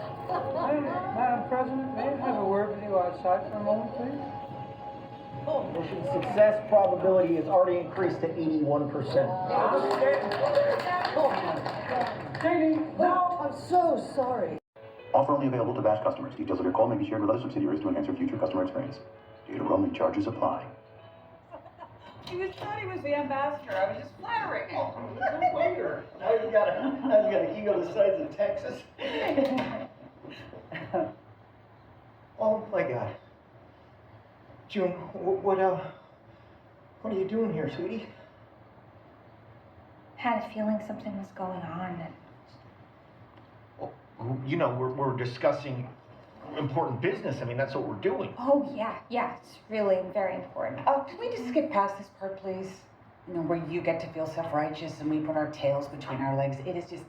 Madam President, may I have a word with you outside for a moment, please? Mission success probability has already increased to 81%. Katie, no, I'm so sorry. Offer only available to Bash customers. Details of your call may be shared with other subsidiaries to enhance your future customer experience. Data roaming charges apply. He thought he was the ambassador. I was just flattering him. Oh, he's a waiter. Now you got an ego the size of Texas. Oh my God. June, what are you doing here, sweetie? Had a feeling something was going on. Well, you know, we're discussing important business. I mean, that's what we're doing. Oh, yeah, it's really very important. Can we just skip past this part, please? You know, where you get to feel self-righteous and we put our tails between our legs. It is just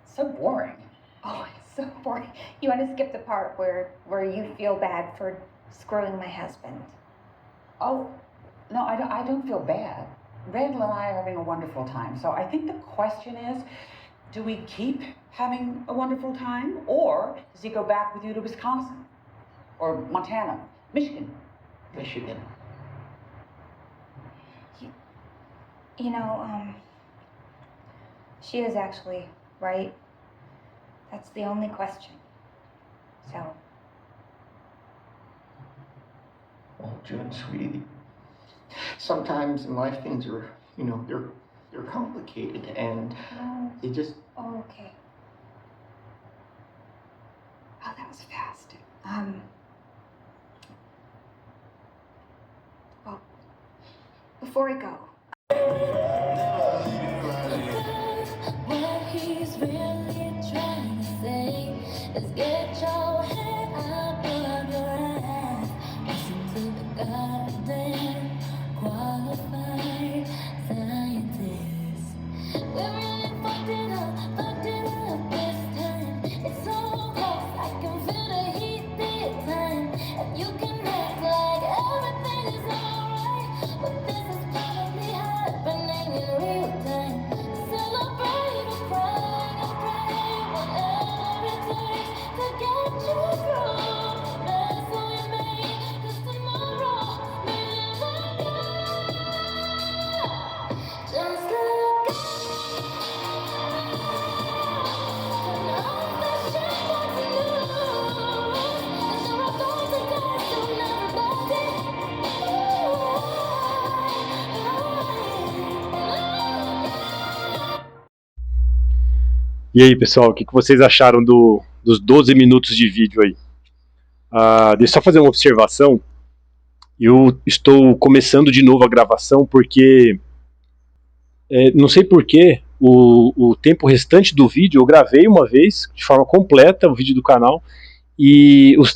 so boring. Oh, it's so boring. You want to skip the part where you feel bad for screwing my husband. Oh, no, I don't feel bad. Randall and I are having a wonderful time. So I think the question is, do we keep having a wonderful time, or does he go back with you to Wisconsin or Montana, Michigan? Michigan. You know, she is actually right. That's the only question. So. Well, June, sweetie, sometimes in life things are, you know, they're complicated and they just. Oh, okay. Oh, that was fast. Well, before we go. What he's really trying to say is get your head out of your ass. Listen to the goddamn qualified scientists. We're really fucked it up this time. It's so close, I can feel the heat this time. And you can act like everything is alright, but this is probably happening in real time. Celebrate or cry or pray, whatever it takes to get you E aí, pessoal, o que vocês acharam dos 12 minutos de vídeo aí? Deixa eu só fazer uma observação. Eu estou começando de novo a gravação porque não sei porquê o tempo restante do vídeo eu gravei uma vez de forma completa o vídeo do canal e os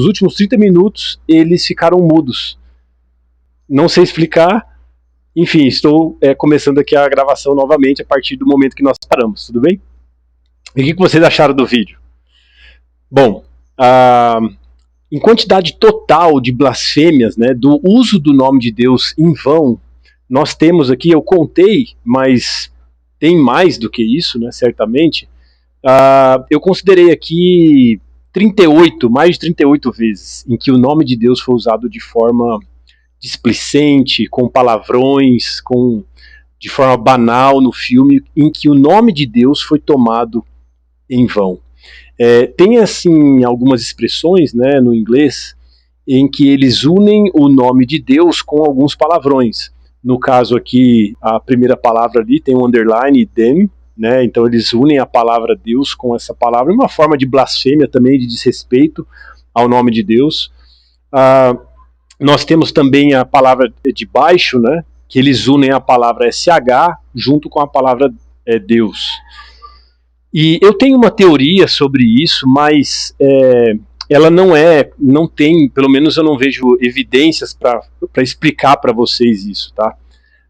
últimos 30 minutos eles ficaram mudos. Não sei explicar. Enfim, estou começando aqui a gravação novamente a partir do momento que nós paramos, tudo bem? E o que vocês acharam do vídeo? Bom, em quantidade total de blasfêmias, né, do uso do nome de Deus em vão, nós temos aqui, eu contei, mas tem mais do que isso, né, certamente, eu considerei aqui mais de 38 vezes em que o nome de Deus foi usado de forma displicente, com palavrões, de forma banal no filme, em que o nome de Deus foi tomado em vão. Tem assim algumas expressões, né, no inglês em que eles unem o nome de Deus com alguns palavrões. No caso aqui, a primeira palavra ali tem um underline, them, né, então eles unem a palavra Deus com essa palavra, uma forma de blasfêmia também, de desrespeito ao nome de Deus. Nós temos também a palavra de baixo, né, que eles unem a palavra SH junto com a palavra Deus. E eu tenho uma teoria sobre isso, mas ela não tem, pelo menos eu não vejo evidências para explicar para vocês isso, tá?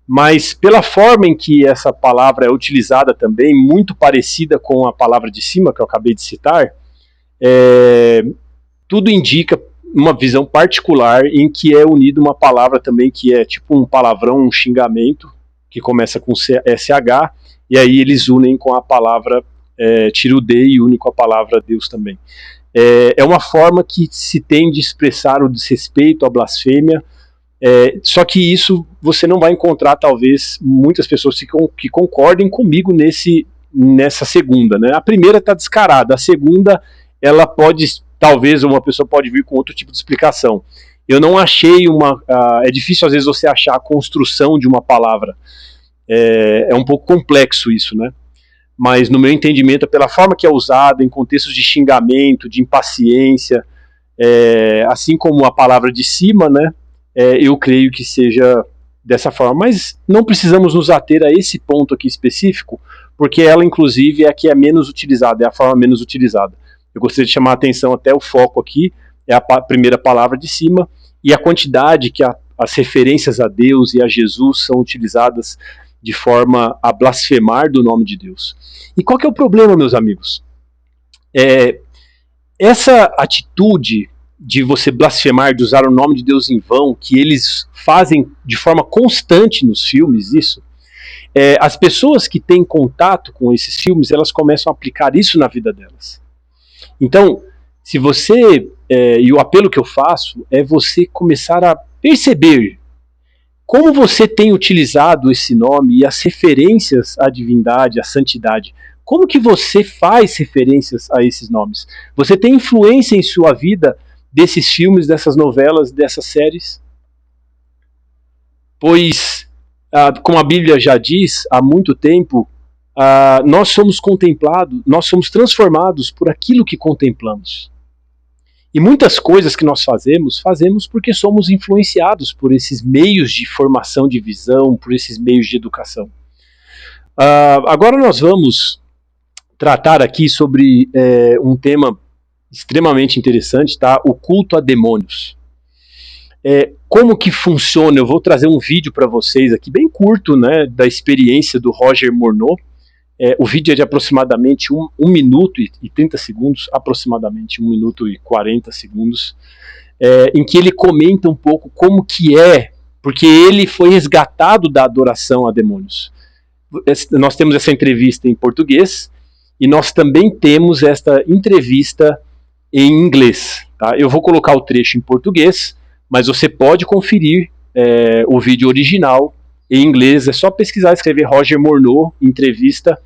Mas pela forma em que essa palavra é utilizada também, muito parecida com a palavra de cima, que eu acabei de citar, tudo indica uma visão particular em que é unida uma palavra também que é tipo um palavrão, um xingamento, que começa com SH, e aí eles unem com a palavra tira o D e une com a palavra Deus também. É uma forma que se tem de expressar o desrespeito, a blasfêmia, só que isso você não vai encontrar, talvez, muitas pessoas que concordem comigo nessa segunda, né? A primeira está descarada, a segunda, ela pode, talvez uma pessoa pode vir com outro tipo de explicação. Eu não achei é difícil às vezes você achar a construção de uma palavra, é um pouco complexo isso, né? Mas no meu entendimento, pela forma que é usada, em contextos de xingamento, de impaciência, assim como a palavra de cima, né, eu creio que seja dessa forma. Mas não precisamos nos ater a esse ponto aqui específico, porque ela, inclusive, é a que é menos utilizada, é a forma menos utilizada. Eu gostaria de chamar a atenção até o foco aqui, é a primeira palavra de cima, e a quantidade que as referências a Deus e a Jesus são utilizadas de forma a blasfemar do nome de Deus. E qual que é o problema, meus amigos? Essa atitude de você blasfemar, de usar o nome de Deus em vão, que eles fazem de forma constante nos filmes, isso, as pessoas que têm contato com esses filmes, elas começam a aplicar isso na vida delas. Então, se você, e o apelo que eu faço, é você começar a perceber como você tem utilizado esse nome e as referências à divindade, à santidade. Como que você faz referências a esses nomes? Você tem influência em sua vida desses filmes, dessas novelas, dessas séries? Pois, como a Bíblia já diz há muito tempo, nós somos contemplados, nós somos transformados por aquilo que contemplamos. E muitas coisas que nós fazemos porque somos influenciados por esses meios de formação de visão, por esses meios de educação. Agora nós vamos tratar aqui sobre um tema extremamente interessante, tá? O culto a demônios. Como que funciona? Eu vou trazer um vídeo para vocês aqui, bem curto, né, da experiência do Roger Morneau. O vídeo é de aproximadamente 1 minuto e 30 segundos, aproximadamente 1 minuto e 40 segundos, em que ele comenta um pouco como que porque ele foi resgatado da adoração a demônios. Nós temos essa entrevista em português e nós também temos esta entrevista em inglês. Tá? Eu vou colocar o trecho em português, mas você pode conferir o vídeo original em inglês. É só pesquisar, escrever Roger Morneau, entrevista,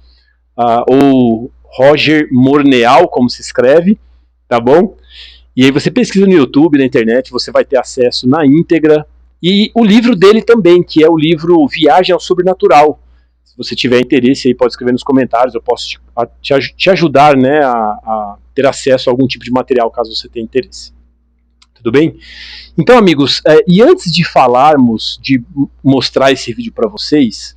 ou Roger Morneau, como se escreve, tá bom? E aí você pesquisa no YouTube, na internet, você vai ter acesso na íntegra. E o livro dele também, que é o livro Viagem ao Sobrenatural. Se você tiver interesse aí, pode escrever nos comentários, eu posso te ajudar, né, a ter acesso a algum tipo de material, caso você tenha interesse. Tudo bem? Então, amigos, e antes de falarmos, de mostrar esse vídeo para vocês,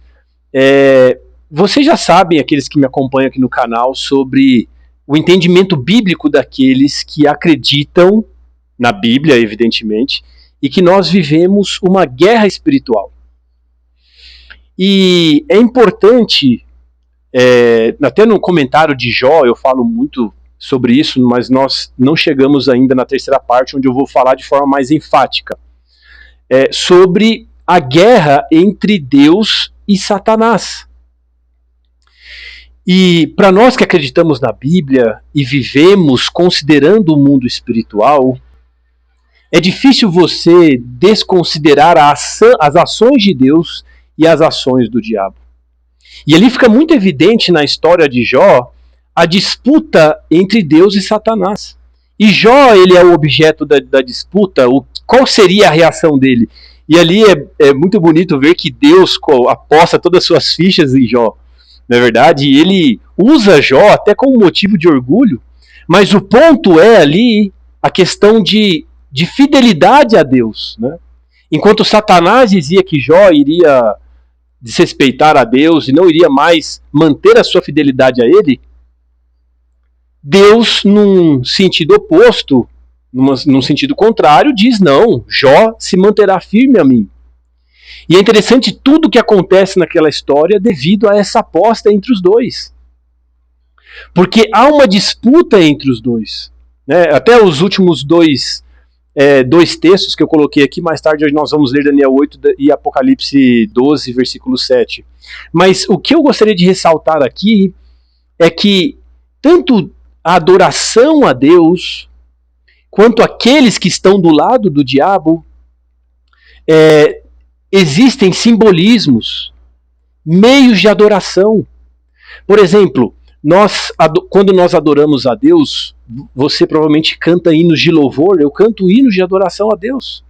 vocês já sabem, aqueles que me acompanham aqui no canal, sobre o entendimento bíblico daqueles que acreditam na Bíblia, evidentemente, e que nós vivemos uma guerra espiritual. E é importante, até no comentário de Jó eu falo muito sobre isso, mas nós não chegamos ainda na terceira parte, onde eu vou falar de forma mais enfática, sobre a guerra entre Deus e Satanás. E para nós que acreditamos na Bíblia e vivemos considerando o mundo espiritual, é difícil você desconsiderar as ações de Deus e as ações do diabo. E ali fica muito evidente na história de Jó a disputa entre Deus e Satanás. E Jó, ele é o objeto da disputa, qual seria a reação dele? E ali é muito bonito ver que Deus aposta todas as suas fichas em Jó. Na verdade, ele usa Jó até como motivo de orgulho, mas o ponto é ali a questão de fidelidade a Deus, né? Enquanto Satanás dizia que Jó iria desrespeitar a Deus e não iria mais manter a sua fidelidade a ele, Deus, num sentido oposto, num sentido contrário, diz não, Jó se manterá firme a mim. E é interessante tudo o que acontece naquela história devido a essa aposta entre os dois. Porque há uma disputa entre os dois, né? Até os últimos dois textos que eu coloquei aqui, mais tarde hoje nós vamos ler Daniel 8 e Apocalipse 12, versículo 7. Mas o que eu gostaria de ressaltar aqui é que tanto a adoração a Deus, quanto aqueles que estão do lado do diabo, existem simbolismos, meios de adoração. Por exemplo, quando nós adoramos a Deus, você provavelmente canta hinos de louvor, eu canto hinos de adoração a Deus.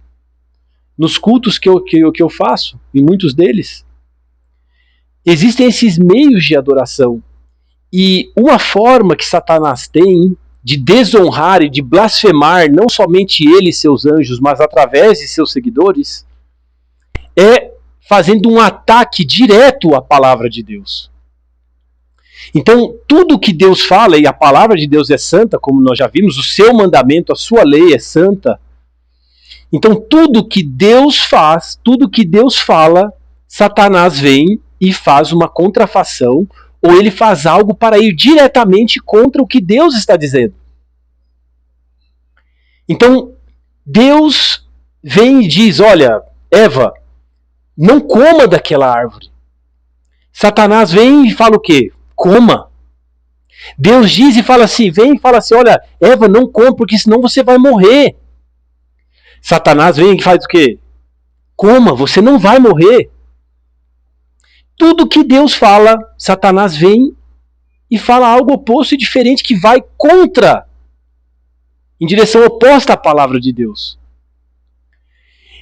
Nos cultos que eu faço, em muitos deles, existem esses meios de adoração. E uma forma que Satanás tem de desonrar e de blasfemar não somente ele e seus anjos, mas através de seus seguidores, é fazendo um ataque direto à palavra de Deus. Então, tudo que Deus fala, e a palavra de Deus é santa, como nós já vimos, o seu mandamento, a sua lei é santa. Então, tudo que Deus faz, tudo que Deus fala, Satanás vem e faz uma contrafação, ou ele faz algo para ir diretamente contra o que Deus está dizendo. Então, Deus vem e diz, olha, Eva, não coma daquela árvore. Satanás vem e fala o quê? Coma. Deus diz e fala assim, vem e fala assim, olha, Eva, não coma, porque senão você vai morrer. Satanás vem e faz o quê? Coma, você não vai morrer. Tudo que Deus fala, Satanás vem e fala algo oposto e diferente que vai contra, em direção oposta à palavra de Deus.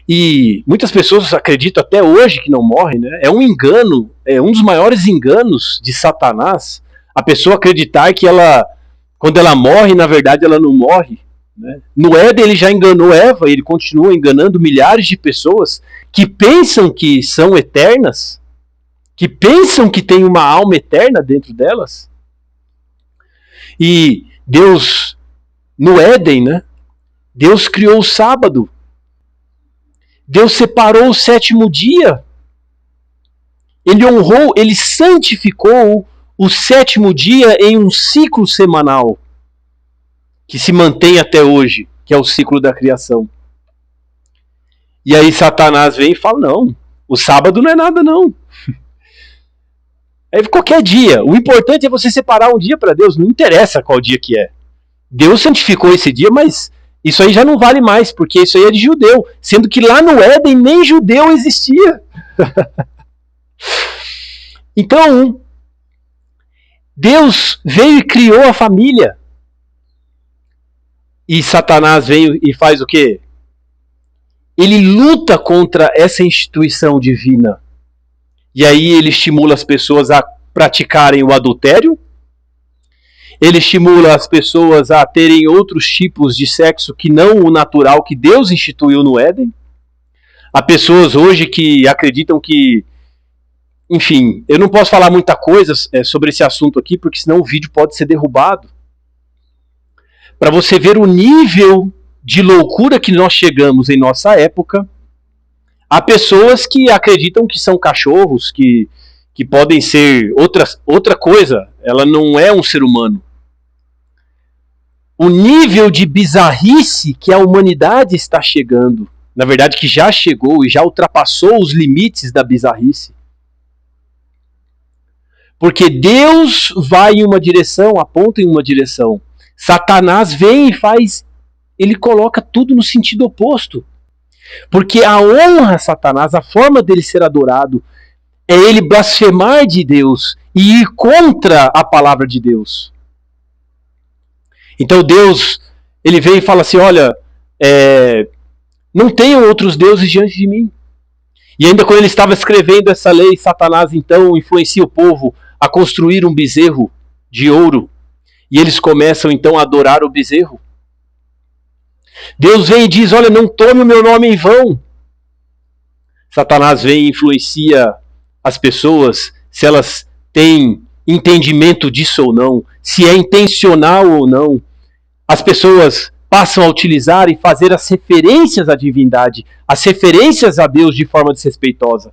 E muitas pessoas acreditam até hoje que não morrem, né? É um engano, é um dos maiores enganos de Satanás, a pessoa acreditar que quando ela morre, na verdade ela não morre, né? No Éden ele já enganou Eva, e ele continua enganando milhares de pessoas que pensam que são eternas, que pensam que tem uma alma eterna dentro delas. E Deus, no Éden, né? Deus criou o sábado. Deus separou o sétimo dia. Ele honrou, ele santificou o sétimo dia em um ciclo semanal que se mantém até hoje, que é o ciclo da criação. E aí Satanás vem e fala, não, o sábado não é nada não. É qualquer dia, o importante é você separar um dia para Deus, não interessa qual dia que é. Deus santificou esse dia, mas isso aí já não vale mais, porque isso aí é de judeu. Sendo que lá no Éden nem judeu existia. Então, Deus veio e criou a família. E Satanás veio e faz o quê? Ele luta contra essa instituição divina. E aí ele estimula as pessoas a praticarem o adultério, ele estimula as pessoas a terem outros tipos de sexo que não o natural que Deus instituiu no Éden. Há pessoas hoje que acreditam que, enfim, eu não posso falar muita coisa sobre esse assunto aqui, porque senão o vídeo pode ser derrubado. Para você ver o nível de loucura que nós chegamos em nossa época, há pessoas que acreditam que são cachorros, que podem ser outra coisa. Ela não é um ser humano. O nível de bizarrice que a humanidade está chegando, na verdade que já chegou e já ultrapassou os limites da bizarrice. Porque Deus vai em uma direção, aponta em uma direção. Satanás vem e ele coloca tudo no sentido oposto. Porque a honra a Satanás, a forma dele ser adorado, é ele blasfemar de Deus e ir contra a palavra de Deus. Então Deus, ele vem e fala assim, olha, não tenham outros deuses diante de mim. E ainda quando ele estava escrevendo essa lei, Satanás então influencia o povo a construir um bezerro de ouro. E eles começam então a adorar o bezerro. Deus vem e diz, olha, não tome o meu nome em vão. Satanás vem e influencia as pessoas, se elas têm entendimento disso ou não, se é intencional ou não. As pessoas passam a utilizar e fazer as referências à divindade, as referências a Deus de forma desrespeitosa.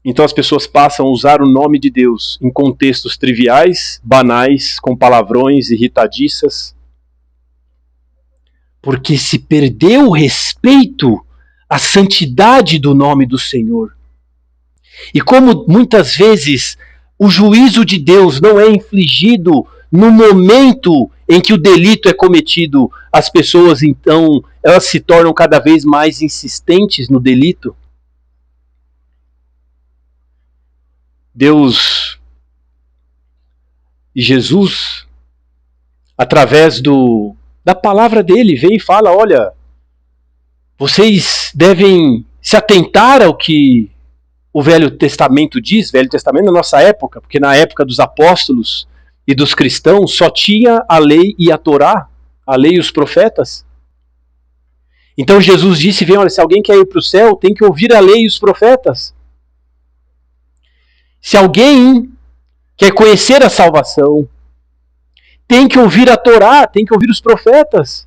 Então as pessoas passam a usar o nome de Deus em contextos triviais, banais, com palavrões irritadiças, porque se perdeu o respeito à santidade do nome do Senhor. E como muitas vezes o juízo de Deus não é infligido no momento em que o delito é cometido, as pessoas então elas se tornam cada vez mais insistentes no delito. Deus e Jesus, através da palavra dele, vem e fala, olha, vocês devem se atentar ao que o Velho Testamento diz, Velho Testamento na nossa época, porque na época dos apóstolos e dos cristãos só tinha a lei e a Torá, a lei e os profetas. Então Jesus disse, vem, olha, se alguém quer ir para o céu, tem que ouvir a lei e os profetas. Se alguém quer conhecer a salvação, tem que ouvir a Torá, tem que ouvir os profetas.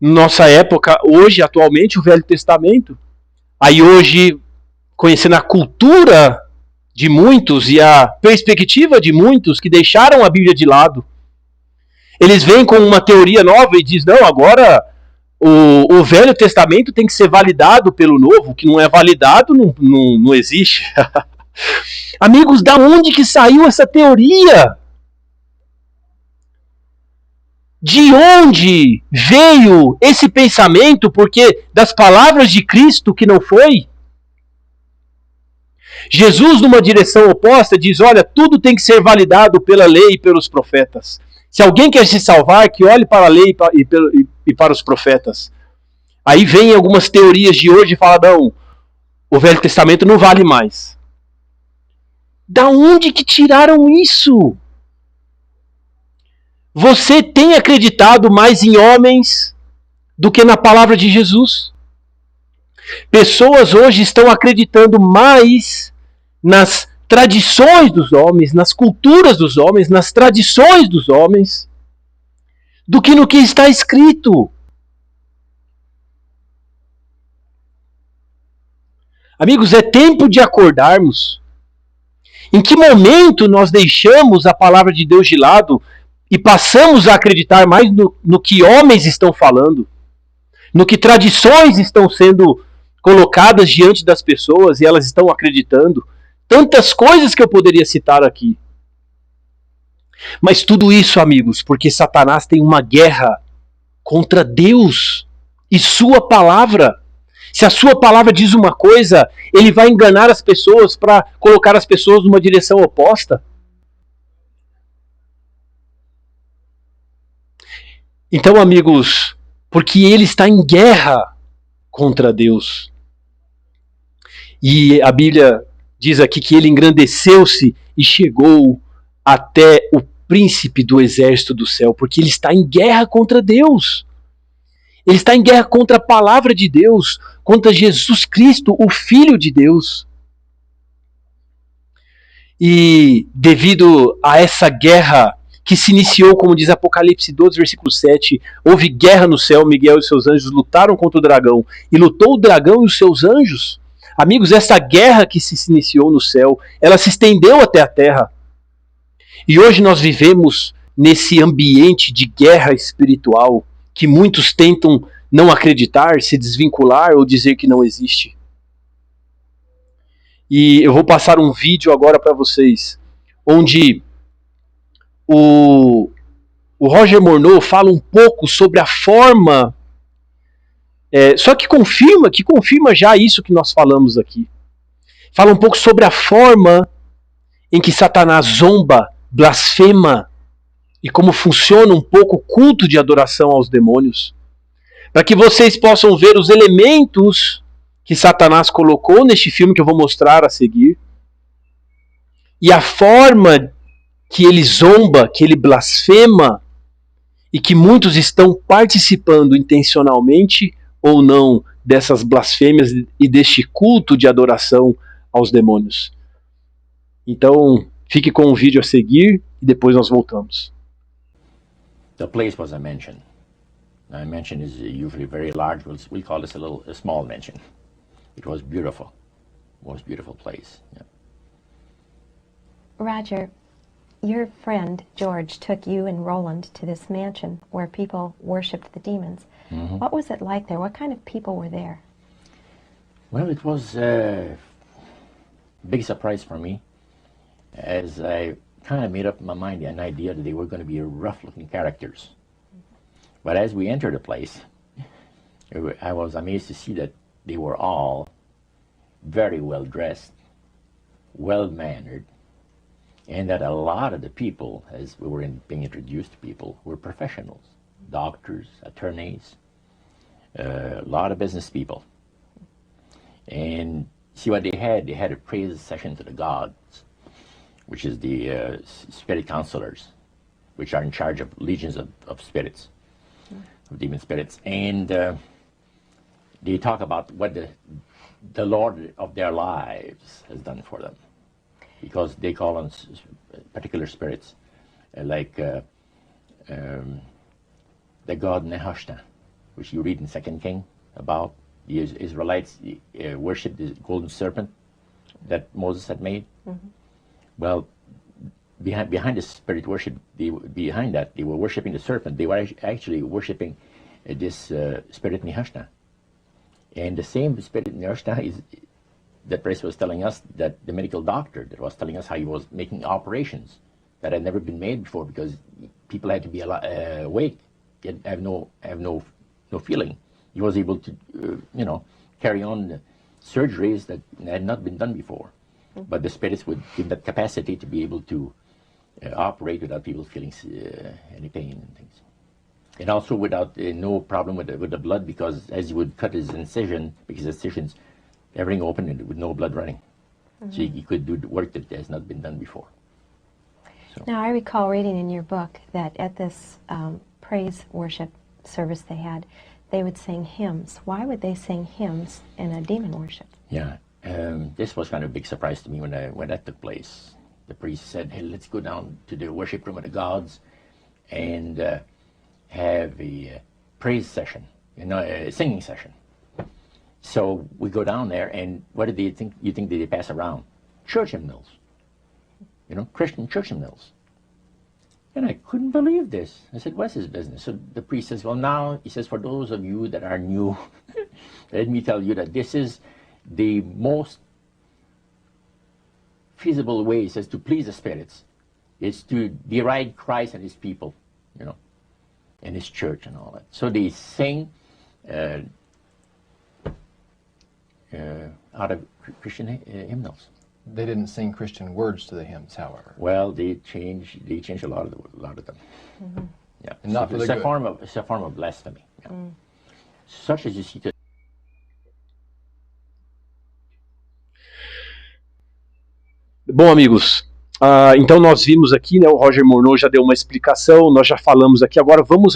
Nossa época, hoje, atualmente, o Velho Testamento. Aí hoje, conhecendo a cultura de muitos e a perspectiva de muitos que deixaram a Bíblia de lado, eles vêm com uma teoria nova e dizem, não, agora o Velho Testamento tem que ser validado pelo Novo, que não é validado, não existe. Amigos, da onde que saiu essa teoria? De onde veio esse pensamento? Porque das palavras de Cristo que não foi? Jesus, numa direção oposta, diz, olha, tudo tem que ser validado pela lei e pelos profetas. Se alguém quer se salvar, que olhe para a lei e para os profetas. Aí vem algumas teorias de hoje e fala, não, o Velho Testamento não vale mais. Da onde que tiraram isso? Você tem acreditado mais em homens do que na palavra de Jesus? Pessoas hoje estão acreditando mais nas tradições dos homens, nas culturas dos homens, nas tradições dos homens, do que no que está escrito. Amigos, é tempo de acordarmos. Em que momento nós deixamos a palavra de Deus de lado e passamos a acreditar mais no que homens estão falando, no que tradições estão sendo colocadas diante das pessoas e elas estão acreditando? Tantas coisas que eu poderia citar aqui. Mas tudo isso, amigos, porque Satanás tem uma guerra contra Deus e sua palavra. Se a sua palavra diz uma coisa, ele vai enganar as pessoas para colocar as pessoas numa direção oposta. Então, amigos, porque ele está em guerra contra Deus. E a Bíblia diz aqui que ele engrandeceu-se e chegou até o príncipe do exército do céu, porque ele está em guerra contra Deus. Ele está em guerra contra a palavra de Deus, contra Jesus Cristo, o Filho de Deus. E devido a essa guerra que se iniciou, como diz Apocalipse 12, versículo 7, houve guerra no céu, Miguel e seus anjos lutaram contra o dragão, e lutou o dragão e os seus anjos. Amigos, essa guerra que se iniciou no céu, ela se estendeu até a terra. E hoje nós vivemos nesse ambiente de guerra espiritual, que muitos tentam não acreditar, se desvincular ou dizer que não existe. E eu vou passar um vídeo agora para vocês, onde o Roger Morneau fala um pouco sobre a forma, só que confirma já isso que nós falamos aqui. Fala um pouco sobre a forma em que Satanás zomba, blasfema, e como funciona um pouco o culto de adoração aos demônios. Para que vocês possam ver os elementos que Satanás colocou neste filme que eu vou mostrar a seguir. E a forma que ele zomba, que ele blasfema, e que muitos estão participando intencionalmente ou não dessas blasfêmias e deste culto de adoração aos demônios. Então, fique com o vídeo a seguir e depois nós voltamos. The place was a mansion. A mansion is usually very large. We'll call this a small mansion. It was beautiful. Most beautiful place. Yeah. Roger, your friend George took you and Roland to this mansion where people worshipped the demons. Mm-hmm. What was it like there? What kind of people were there? Well, it was a big surprise for me, as I kind of made up in my mind an idea that they were going to be rough-looking characters. But as we entered the place, I was amazed to see that they were all very well dressed, well mannered, and that a lot of the people, as we were being introduced to people, were professionals, doctors, attorneys, a lot of business people. And see what they had a praise session to the gods, which is the spirit counselors, which are in charge of legions of spirits, of demon spirits. And they talk about what the Lord of their lives has done for them, because they call on particular spirits, like the god Nehushtan, which you read in 2 King about. The Israelites worshipped the golden serpent that Moses had made. Mm-hmm. Well, behind the spirit worship, behind that, they were worshiping the serpent. They were actually worshiping this spirit Nehushtan. And the same spirit Nehushtan is that priest was telling us, that the medical doctor that was telling us how he was making operations that had never been made before, because people had to be awake, yet have no feeling. He was able to, carry on the surgeries that had not been done before. Mm-hmm. But the spirits would give that capacity to be able to operate without people feeling any pain and things. And also without no problem with the blood, because as he would cut his incision, because incisions, everything open and with no blood running. Mm-hmm. So he could do the work that has not been done before. So. Now, I recall reading in your book that at this praise worship service they had, they would sing hymns. Why would they sing hymns in a demon worship? Yeah, this was kind of a big surprise to me when that took place. The priest said, "Hey, let's go down to the worship room of the gods and have a praise session, a singing session." So we go down there, and what did you think they pass around? Church hymnals, Christian church hymnals. And I couldn't believe this. I said, "What's his business?" So the priest says, "Well, now," he says, "for those of you that are new, let me tell you that this is the most feasible way," he says, "to please the spirits. It's to deride Christ and his people, and his church and all that." So they sing out of Christian hymnals. They didn't sing Christian words to the hymns, however. Well, they changed a lot of them. Mm-hmm. Yeah, and not for the good. It's a form of blasphemy. Yeah. Mm. Such as you see today. Bom, amigos, então nós vimos aqui, né, o Roger Morneau já deu uma explicação, nós já falamos aqui, vamos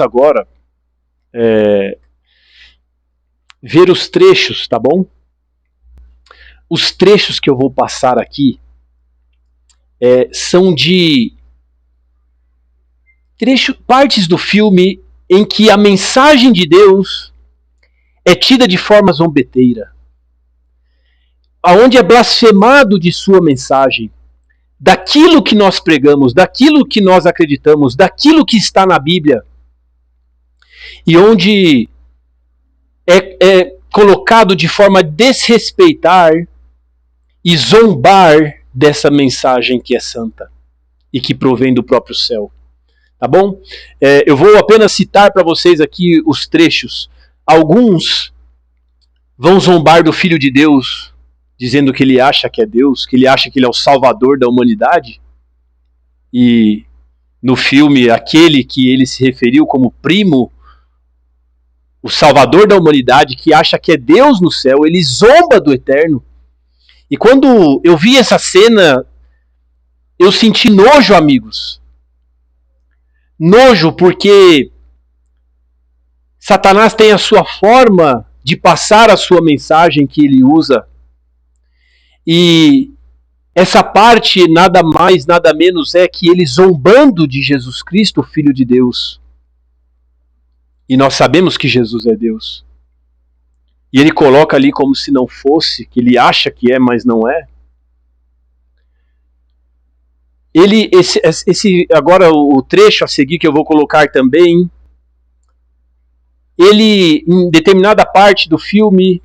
ver os trechos, tá bom? Os trechos que eu vou passar aqui são de partes do filme em que a mensagem de Deus é tida de forma zombeteira, aonde é blasfemado de sua mensagem, daquilo que nós pregamos, daquilo que nós acreditamos, daquilo que está na Bíblia, e onde é colocado de forma a desrespeitar e zombar dessa mensagem que é santa e que provém do próprio céu. Tá bom? Eu vou apenas citar para vocês aqui os trechos. Alguns vão zombar do Filho de Deus, dizendo que ele acha que é Deus, que ele acha que ele é o Salvador da humanidade. E no filme, aquele que ele se referiu como primo, o Salvador da humanidade, que acha que é Deus no céu, ele zomba do Eterno. E quando eu vi essa cena, eu senti nojo, amigos. Nojo porque Satanás tem a sua forma de passar a sua mensagem que ele usa. E essa parte nada mais, nada menos é que ele zombando de Jesus Cristo, o Filho de Deus. E nós sabemos que Jesus é Deus. E ele coloca ali como se não fosse, que ele acha que é, mas não é. Agora o trecho a seguir que eu vou colocar também, ele, em determinada parte do filme,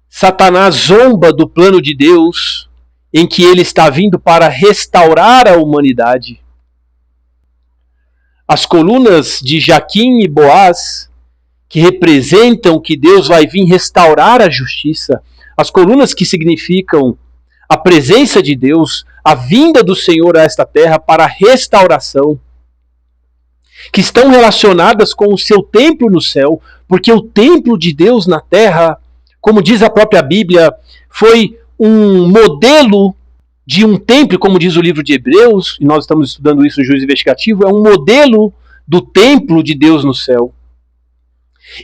Satanás zomba do plano de Deus, em que ele está vindo para restaurar a humanidade. As colunas de Jaquim e Boaz, que representam que Deus vai vir restaurar a justiça, as colunas que significam a presença de Deus, a vinda do Senhor a esta terra para a restauração, que estão relacionadas com o seu templo no céu, porque o templo de Deus na terra, como diz a própria Bíblia, foi um modelo de um templo, como diz o livro de Hebreus, e nós estamos estudando isso no Juízo Investigativo, é um modelo do templo de Deus no céu.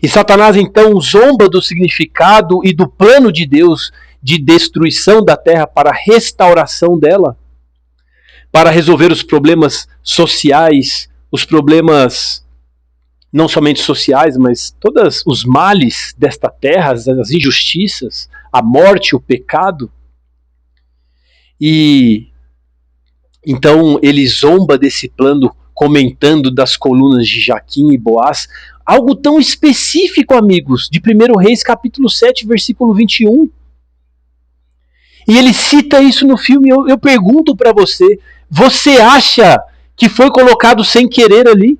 E Satanás então zomba do significado e do plano de Deus de destruição da terra para a restauração dela, para resolver os problemas sociais, os problemas não somente sociais, mas todos os males desta terra, as injustiças, a morte, o pecado. E então ele zomba desse plano, comentando das colunas de Jaquim e Boaz, algo tão específico, amigos, de 1 Reis capítulo 7, versículo 21. E ele cita isso no filme. Eu pergunto para você, você acha que foi colocado sem querer ali?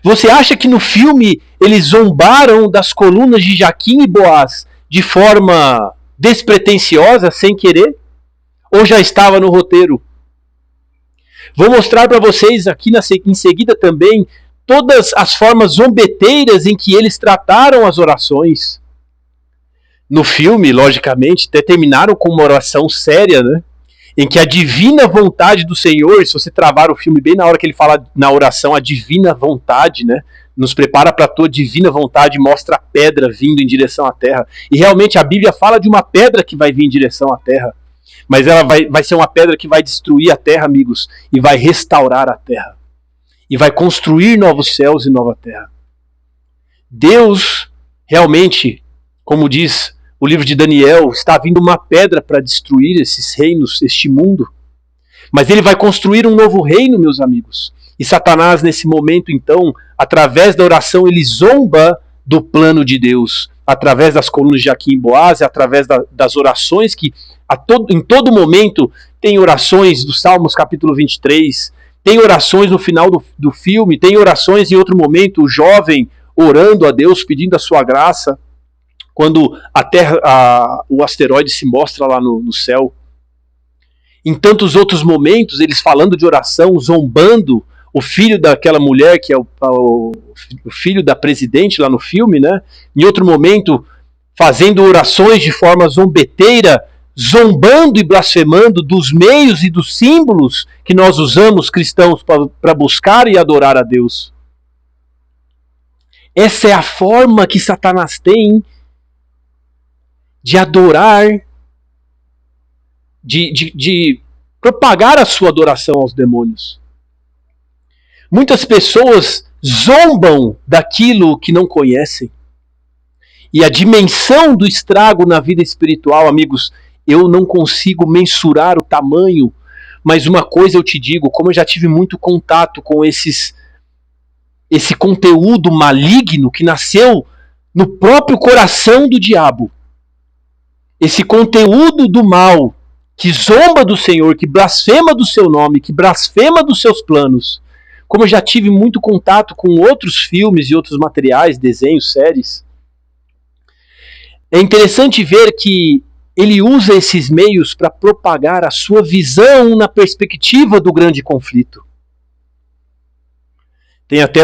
Você acha que no filme eles zombaram das colunas de Jaquim e Boaz de forma despretensiosa, sem querer? Ou já estava no roteiro? Vou mostrar para vocês aqui em seguida também todas as formas zombeteiras em que eles trataram as orações. No filme, logicamente, terminaram com uma oração séria, né? Em que a divina vontade do Senhor, se você travar o filme bem na hora que ele fala na oração, a divina vontade, né? Nos prepara para a tua divina vontade, mostra a pedra vindo em direção à terra. E realmente a Bíblia fala de uma pedra que vai vir em direção à terra. Mas ela vai ser uma pedra que vai destruir a terra, amigos, e vai restaurar a terra. E vai construir novos céus e nova terra. Deus, realmente, como diz o livro de Daniel, está vindo uma pedra para destruir esses reinos, este mundo. Mas ele vai construir um novo reino, meus amigos. E Satanás, nesse momento, então, através da oração, ele zomba do plano de Deus. Através das colunas de Jaquim e Boaz, através das orações que em todo momento tem orações do Salmos capítulo 23, tem orações no final do filme, tem orações em outro momento, o jovem orando a Deus, pedindo a sua graça, quando a terra, o asteroide se mostra lá no céu. Em tantos outros momentos, eles falando de oração, zombando o filho daquela mulher, que é o filho da presidente lá no filme, né? Em outro momento, fazendo orações de forma zombeteira, zombando e blasfemando dos meios e dos símbolos que nós usamos, cristãos, para buscar e adorar a Deus. Essa é a forma que Satanás tem de adorar, de propagar a sua adoração aos demônios. Muitas pessoas zombam daquilo que não conhecem. E a dimensão do estrago na vida espiritual, amigos, eu não consigo mensurar o tamanho, mas uma coisa eu te digo, como eu já tive muito contato com esse conteúdo maligno que nasceu no próprio coração do diabo, esse conteúdo do mal, que zomba do Senhor, que blasfema do seu nome, que blasfema dos seus planos, como eu já tive muito contato com outros filmes e outros materiais, desenhos, séries, é interessante ver que ele usa esses meios para propagar a sua visão na perspectiva do grande conflito. Tem até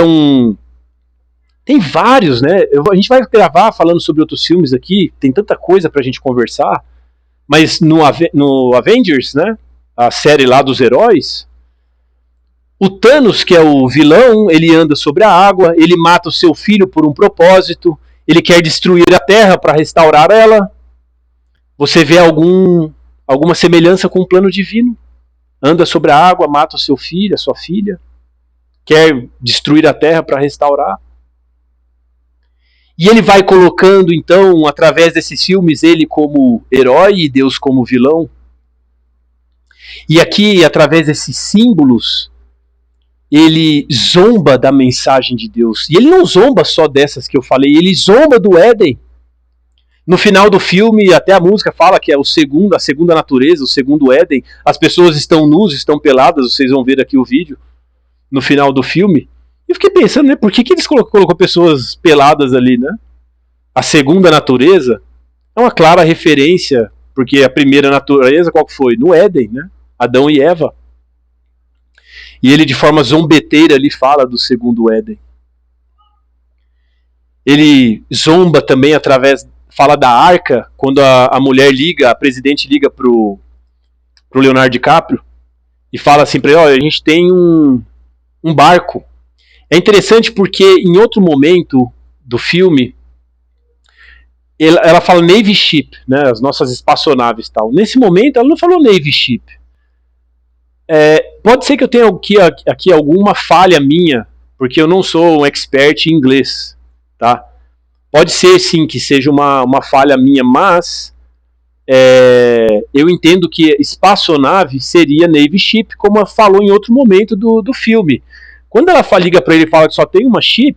tem vários, né? A gente vai gravar falando sobre outros filmes aqui, tem tanta coisa pra gente conversar, mas no Avengers, né? A série lá dos heróis, o Thanos, que é o vilão, ele anda sobre a água, ele mata o seu filho por um propósito, ele quer destruir a Terra para restaurar ela. Você vê alguma semelhança com o plano divino? Anda sobre a água, mata o seu filho, a sua filha, quer destruir a Terra para restaurar. E ele vai colocando, então, através desses filmes, ele como herói e Deus como vilão. E aqui, através desses símbolos, ele zomba da mensagem de Deus. E ele não zomba só dessas que eu falei, ele zomba do Éden. No final do filme, até a música fala que é a segunda natureza, o segundo Éden. As pessoas estão nus, estão peladas, vocês vão ver aqui o vídeo, no final do filme. Eu fiquei pensando, né, por que eles colocou pessoas peladas ali, né? A segunda natureza é uma clara referência, porque a primeira natureza, qual que foi? No Éden, né? Adão e Eva. E ele, de forma zombeteira, ali fala do segundo Éden. Ele zomba também fala da arca, quando a mulher liga, a presidente liga pro Leonardo DiCaprio, e fala assim para ele, olha, a gente tem um barco. É interessante porque em outro momento do filme, ela fala Navy Ship, né, as nossas espaçonaves e tal. Nesse momento ela não falou Navy Ship. Pode ser que eu tenha aqui alguma falha minha, porque eu não sou um expert em inglês, tá? Pode ser sim que seja uma falha minha, mas eu entendo que espaçonave seria Navy Ship, como ela falou em outro momento do filme. Quando ela liga para ele e fala que só tem uma ship,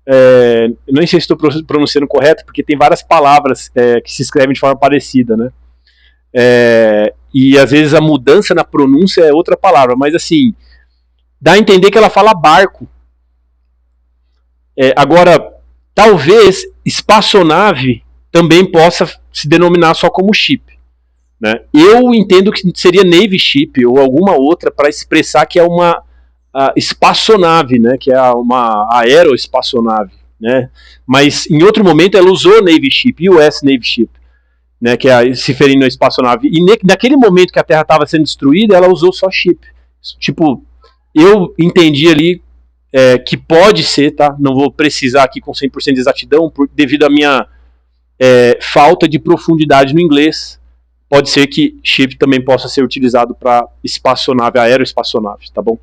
eu nem sei se estou pronunciando correto, porque tem várias palavras que se escrevem de forma parecida, né? E às vezes a mudança na pronúncia é outra palavra, mas assim, dá a entender que ela fala barco. Agora, talvez espaçonave também possa se denominar só como ship, né? Eu entendo que seria Navy Ship ou alguma outra para expressar que é uma espaçonave, né? Que é uma aeroespaçonave, né? Mas em outro momento ela usou Navy Ship, US Navy Ship, né? Que é se referindo à espaçonave. E naquele momento que a Terra estava sendo destruída, ela usou só ship. Tipo, eu entendi ali que pode ser, tá? Não vou precisar aqui com 100% de exatidão, devido à minha falta de profundidade no inglês. Pode ser que ship também possa ser utilizado para espaçonave, aeroespaçonave, tá bom?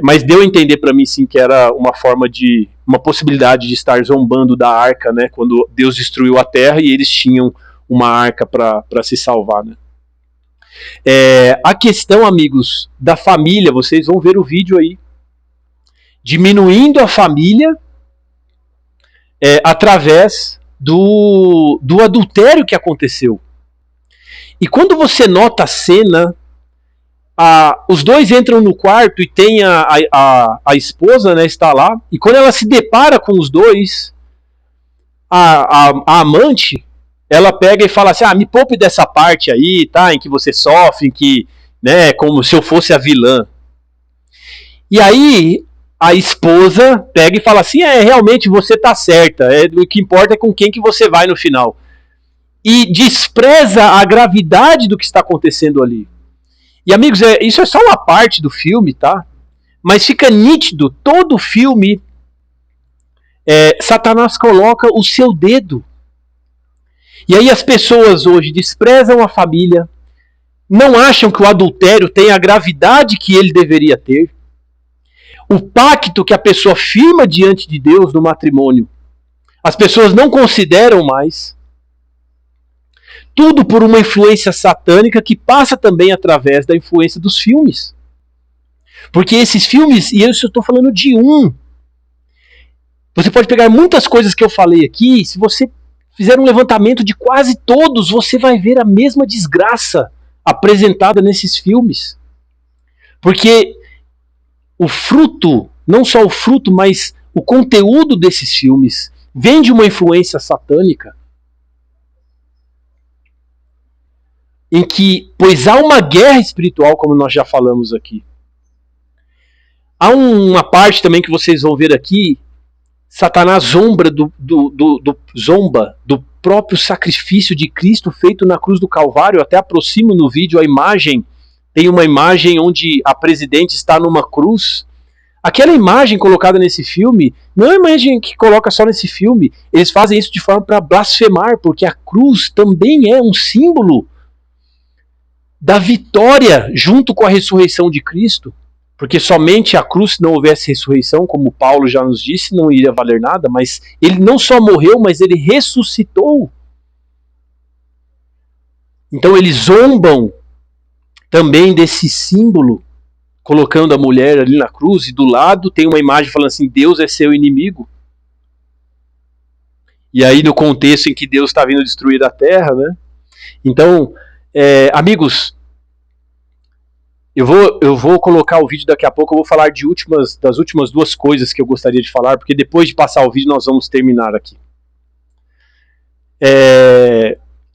Mas deu a entender para mim sim que era uma possibilidade de estar zombando da arca, né? Quando Deus destruiu a terra e eles tinham uma arca para se salvar, né? A questão, amigos, da família, vocês vão ver o vídeo aí, diminuindo a família através do adultério que aconteceu. E quando você nota a cena, os dois entram no quarto e tem a esposa, né, está lá, e quando ela se depara com os dois, a amante, ela pega e fala assim, me poupe dessa parte aí, tá, em que você sofre, né, como se eu fosse a vilã. E aí a esposa pega e fala assim, realmente você tá certa, o que importa é com quem que você vai no final. e despreza a gravidade do que está acontecendo ali. E amigos, isso é só uma parte do filme, tá? Mas fica nítido, todo o filme, Satanás coloca o seu dedo. E aí as pessoas hoje desprezam a família, não acham que o adultério tem a gravidade que ele deveria ter. O pacto que a pessoa firma diante de Deus no matrimônio, as pessoas não consideram mais. Tudo por uma influência satânica que passa também através da influência dos filmes. Porque esses filmes, e eu estou falando de um, você pode pegar muitas coisas que eu falei aqui, se você fizer um levantamento de quase todos, você vai ver a mesma desgraça apresentada nesses filmes. Porque o fruto, não só o fruto, mas o conteúdo desses filmes vem de uma influência satânica. Em que, pois há uma guerra espiritual, como nós já falamos aqui. Há uma parte também que vocês vão ver aqui, Satanás zomba do próprio sacrifício de Cristo feito na cruz do Calvário. Eu até aproximo no vídeo a imagem, tem uma imagem onde a presidente está numa cruz. Aquela imagem colocada nesse filme, não é uma imagem que coloca só nesse filme, eles fazem isso de forma para blasfemar, porque a cruz também é um símbolo da vitória junto com a ressurreição de Cristo, porque somente a cruz, se não houvesse ressurreição, como Paulo já nos disse, não iria valer nada, mas ele não só morreu, mas ele ressuscitou. Então eles zombam também desse símbolo, colocando a mulher ali na cruz, e do lado tem uma imagem falando assim, Deus é seu inimigo. E aí no contexto em que Deus está vindo destruir a terra, né? Então, amigos, eu vou colocar o vídeo daqui a pouco, eu vou falar das últimas duas coisas que eu gostaria de falar, porque depois de passar o vídeo nós vamos terminar aqui.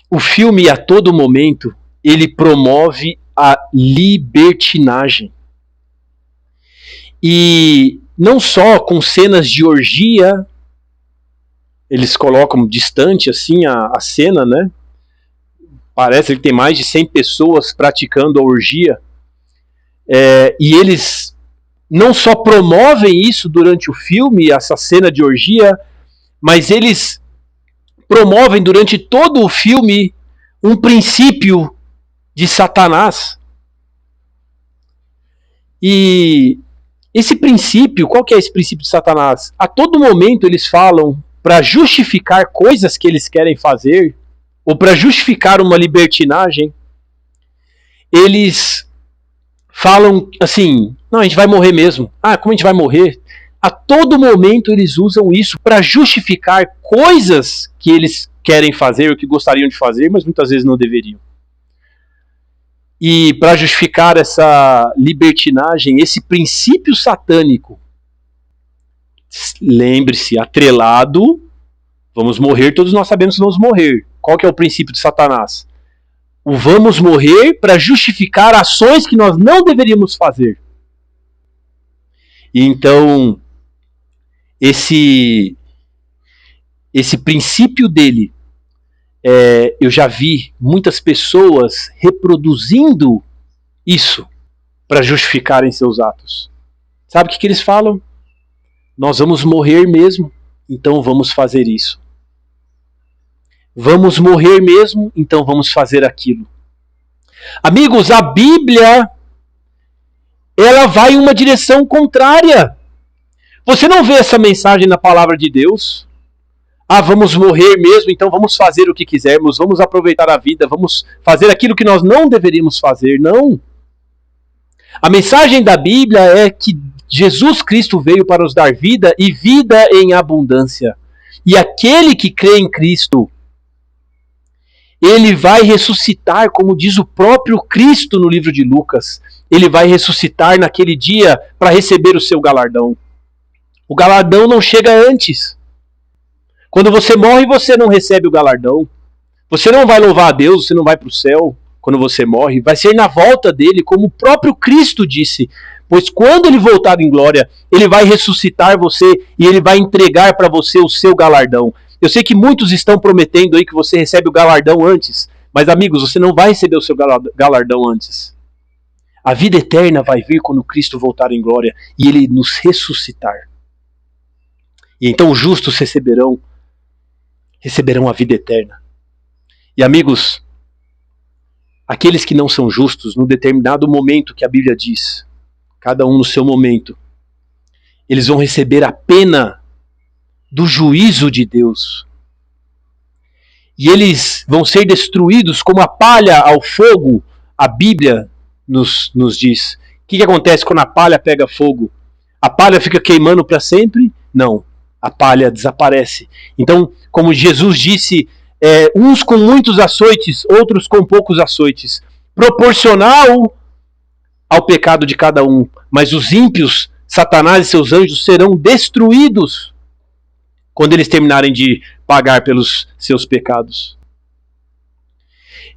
O filme, a todo momento, ele promove a libertinagem. E não só com cenas de orgia, eles colocam distante assim a cena, né? Parece que tem mais de 100 pessoas praticando a orgia. E eles não só promovem isso durante o filme, essa cena de orgia, mas eles promovem durante todo o filme um princípio de Satanás. E esse princípio, qual que é esse princípio de Satanás? A todo momento eles falam para justificar coisas que eles querem fazer, ou para justificar uma libertinagem, eles falam assim, não, a gente vai morrer mesmo. Ah, como a gente vai morrer? A todo momento eles usam isso para justificar coisas que eles querem fazer, ou que gostariam de fazer, mas muitas vezes não deveriam. E para justificar essa libertinagem, esse princípio satânico, lembre-se, atrelado, vamos morrer, todos nós sabemos que vamos morrer. Qual que é o princípio de Satanás? O vamos morrer para justificar ações que nós não deveríamos fazer. E então, esse princípio dele, eu já vi muitas pessoas reproduzindo isso para justificarem seus atos. Sabe o que eles falam? Nós vamos morrer mesmo, então vamos fazer isso. Vamos morrer mesmo, então vamos fazer aquilo. Amigos, a Bíblia, ela vai em uma direção contrária. Você não vê essa mensagem na palavra de Deus? Ah, vamos morrer mesmo, então vamos fazer o que quisermos, vamos aproveitar a vida, vamos fazer aquilo que nós não deveríamos fazer. Não. A mensagem da Bíblia é que Jesus Cristo veio para nos dar vida e vida em abundância. E aquele que crê em Cristo, ele vai ressuscitar, como diz o próprio Cristo no livro de Lucas. Ele vai ressuscitar naquele dia para receber o seu galardão. O galardão não chega antes. Quando você morre, você não recebe o galardão. Você não vai louvar a Deus, você não vai para o céu quando você morre. Vai ser na volta dele, como o próprio Cristo disse. Pois quando ele voltar em glória, ele vai ressuscitar você e ele vai entregar para você o seu galardão. Eu sei que muitos estão prometendo aí que você recebe o galardão antes, mas amigos, você não vai receber o seu galardão antes. A vida eterna vai vir quando Cristo voltar em glória e Ele nos ressuscitar. E então os justos receberão a vida eterna. E amigos, aqueles que não são justos, no determinado momento que a Bíblia diz, cada um no seu momento, eles vão receber a pena do juízo de Deus. E eles vão ser destruídos como a palha ao fogo. A Bíblia nos diz. O que acontece quando a palha pega fogo? A palha fica queimando para sempre? Não. A palha desaparece. Então, como Jesus disse, uns com muitos açoites, outros com poucos açoites. Proporcional ao pecado de cada um. Mas os ímpios, Satanás e seus anjos serão destruídos quando eles terminarem de pagar pelos seus pecados.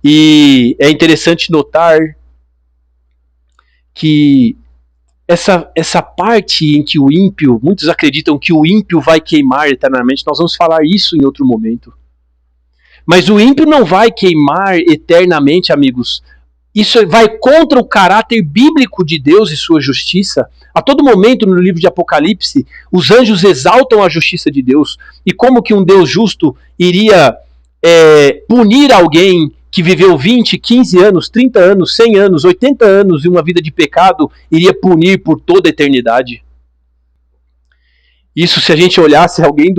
E é interessante notar que essa parte em que o ímpio, muitos acreditam que o ímpio vai queimar eternamente, nós vamos falar isso em outro momento. Mas o ímpio não vai queimar eternamente, amigos. Isso vai contra o caráter bíblico de Deus e sua justiça. A todo momento no livro de Apocalipse, os anjos exaltam a justiça de Deus. E como que um Deus justo iria punir alguém que viveu 20, 15 anos, 30 anos, 100 anos, 80 anos e uma vida de pecado, iria punir por toda a eternidade? Isso, se a gente olhasse alguém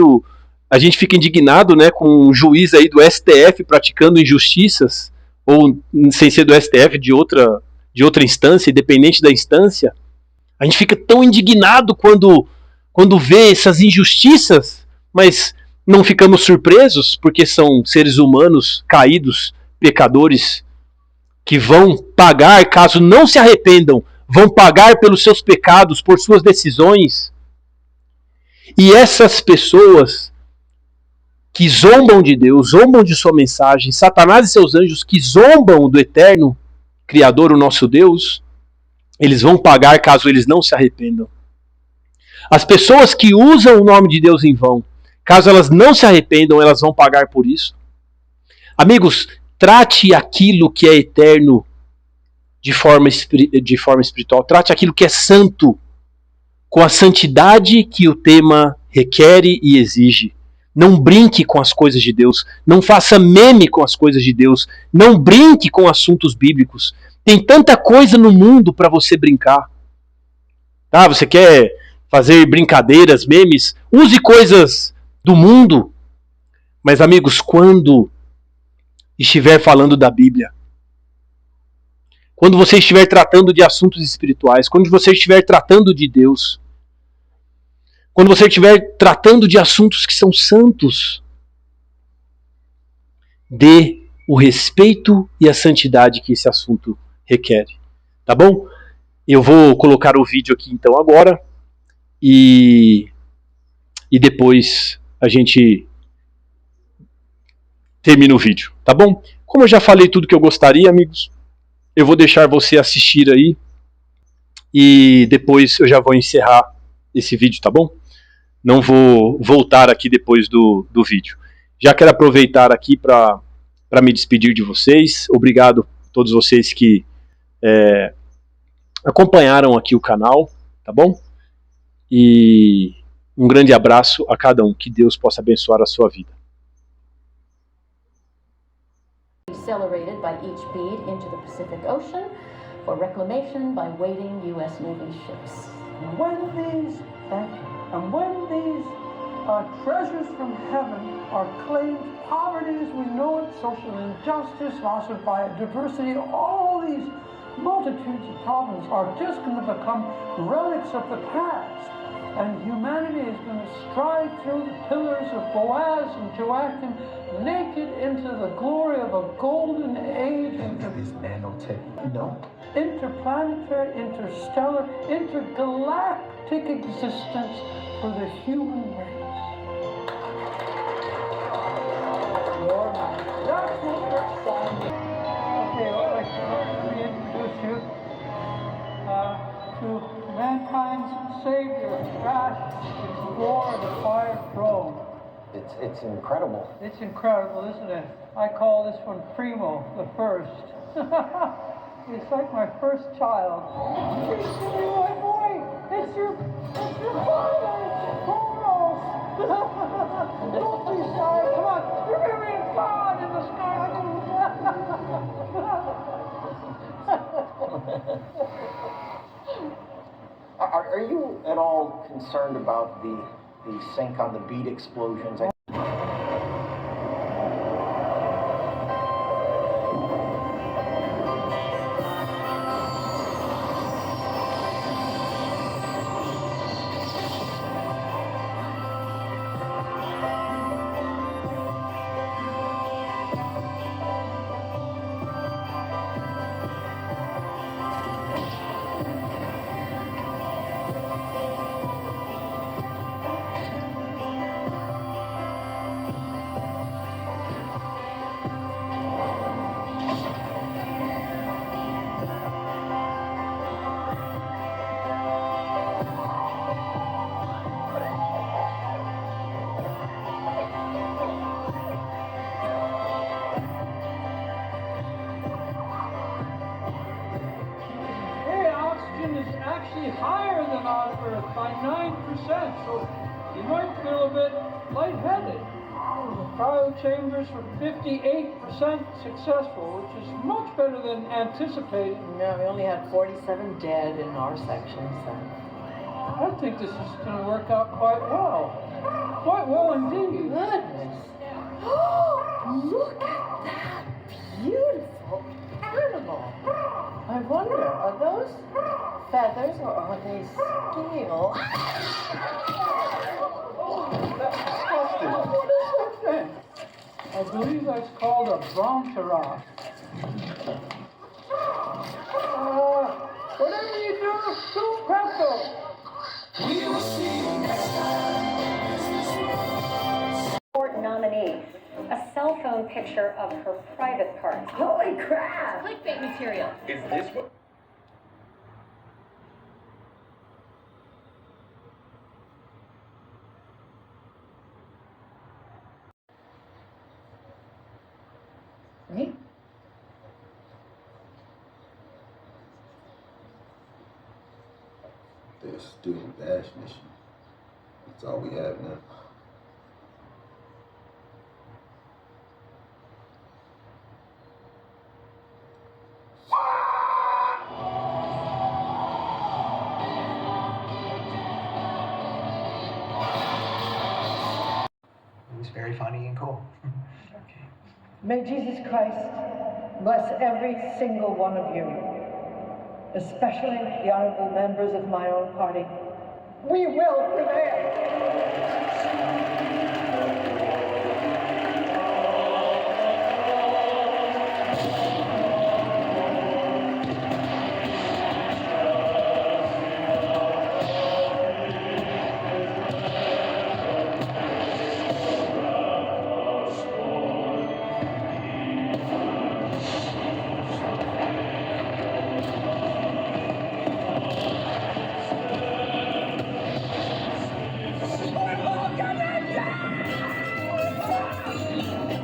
a gente fica indignado, né, com um juiz aí do STF praticando injustiças, ou sem ser do STF, de outra instância, independente da instância. A gente fica tão indignado quando vê essas injustiças, mas não ficamos surpresos, porque são seres humanos caídos, pecadores, que vão pagar, caso não se arrependam, vão pagar pelos seus pecados, por suas decisões. E essas pessoas que zombam de Deus, zombam de sua mensagem, Satanás e seus anjos que zombam do eterno Criador, o nosso Deus, eles vão pagar caso eles não se arrependam. As pessoas que usam o nome de Deus em vão, caso elas não se arrependam, elas vão pagar por isso. Amigos, trate aquilo que é eterno de forma espiritual, trate aquilo que é santo com a santidade que o tema requer e exige. Não brinque com as coisas de Deus. Não faça meme com as coisas de Deus. Não brinque com assuntos bíblicos. Tem tanta coisa no mundo para você brincar. Tá? Você quer fazer brincadeiras, memes? Use coisas do mundo. Mas, amigos, quando estiver falando da Bíblia, quando você estiver tratando de assuntos espirituais, quando você estiver tratando de Deus, quando você estiver tratando de assuntos que são santos, dê o respeito e a santidade que esse assunto requer. Tá bom? Eu vou colocar o vídeo aqui então agora e depois a gente termina o vídeo. Tá bom? Como eu já falei tudo que eu gostaria, amigos, eu vou deixar você assistir aí e depois eu já vou encerrar esse vídeo, tá bom? Não vou voltar aqui depois do vídeo. Já quero aproveitar aqui para me despedir de vocês. Obrigado a todos vocês que acompanharam aqui o canal, tá bom? E um grande abraço a cada um. Que Deus possa abençoar a sua vida. Accelerated by each bead into the Pacific Ocean for reclamation by waiting U.S. Navy ships. And when these treasures from heaven are claimed, poverty as we know it, social injustice, loss of biodiversity, all these multitudes of problems are just going to become relics of the past. And humanity is going to stride through the pillars of Boaz and Joachim naked into the glory of a golden age. These nanotech, no. Interplanetary, interstellar, intergalactic existence for the human race. Lord, that's what we're saying. Okay, I'd like to reintroduce you to mankind's Savior, crashed his war in the fire throne. It's incredible. It's incredible, isn't it? I call this one Primo, the first. It's like my first child. You silly white boy! It's your father! Kronos! Don't be shy, come on! You're gonna be a god in the sky! Are you at all concerned about the sync on the beat explosions? Higher than on Earth by 9%, so you might feel a bit lightheaded. The cryo chambers were 58% successful, which is much better than anticipated. No, we only had 47 dead in our section, so. I think this is going to work out quite well. Quite well indeed. Goodness. Oh, look at that beautiful animal. I wonder, are those feathers or are they scales? What is that thing? I believe that's called a Bronteroc. Whatever you do, do presto. We will see you next time. Nominee. A cell phone picture of her private parts. Holy crap! Clickbait material. Is this what? Me? The student dash mission. That's all we have now. It was very funny and cool. May Jesus Christ bless every single one of you, especially the honorable members of my own party. We will prevail.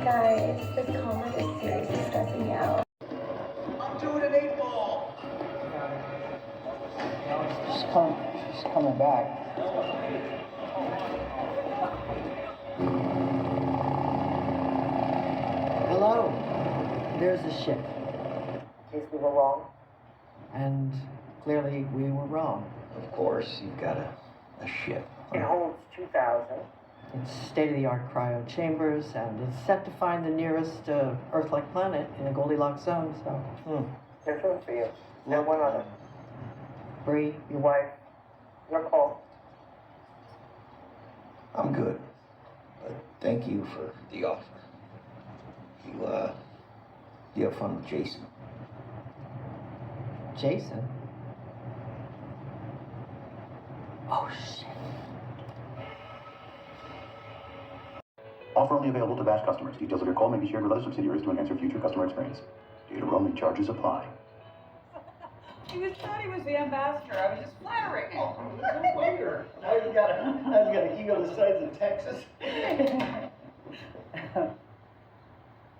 Guys, this comment is seriously stressing me out. I'm doing an 8-ball. She's coming back. Hello. There's the ship. In case we were wrong. And clearly we were wrong. Of course, you've got a ship. It holds 2,000. It's state-of-the-art cryo chambers, and it's set to find the nearest Earth-like planet in a Goldilocks zone, so. There's room for you. And one other. Bree, your wife. Your call. I'm good. But thank you for the offer. You have fun with Jason. Jason? Oh, shit. Offer only available to Bash customers. Details of your call may be shared with other subsidiaries to enhance your future customer experience. Data roaming charges apply. Thought he was the ambassador. I was just flattering him. Now you gotta the other sides of Texas.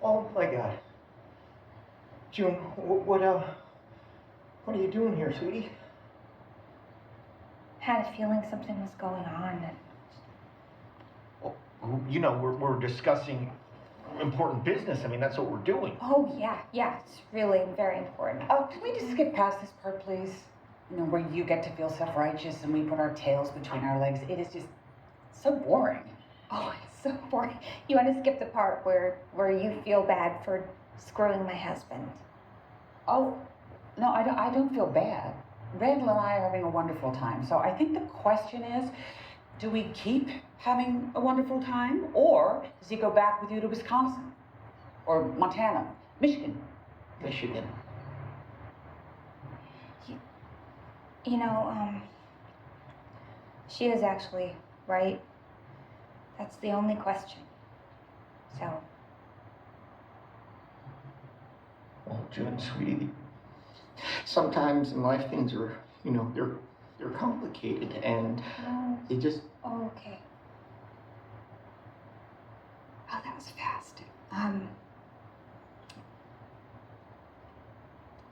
Oh my God. June, what are you doing here, sweetie? Had a feeling something was going on. You know, we're discussing important business. I mean, that's what we're doing. Oh, yeah, it's really very important. Oh, can we just skip past this part, please? You know, where you get to feel self-righteous and we put our tails between our legs. It is just so boring. Oh, it's so boring. You want to skip the part where you feel bad for screwing my husband? Oh, no, I don't feel bad. Randall and I are having a wonderful time. So I think the question is, do we keep having a wonderful time, or does he go back with you to Wisconsin or Montana, Michigan? Michigan. You know, she is actually right. That's the only question. So. Well, June, sweetie, sometimes in life things are, you know, they're complicated, and it just. Oh, okay. Oh, that was fast.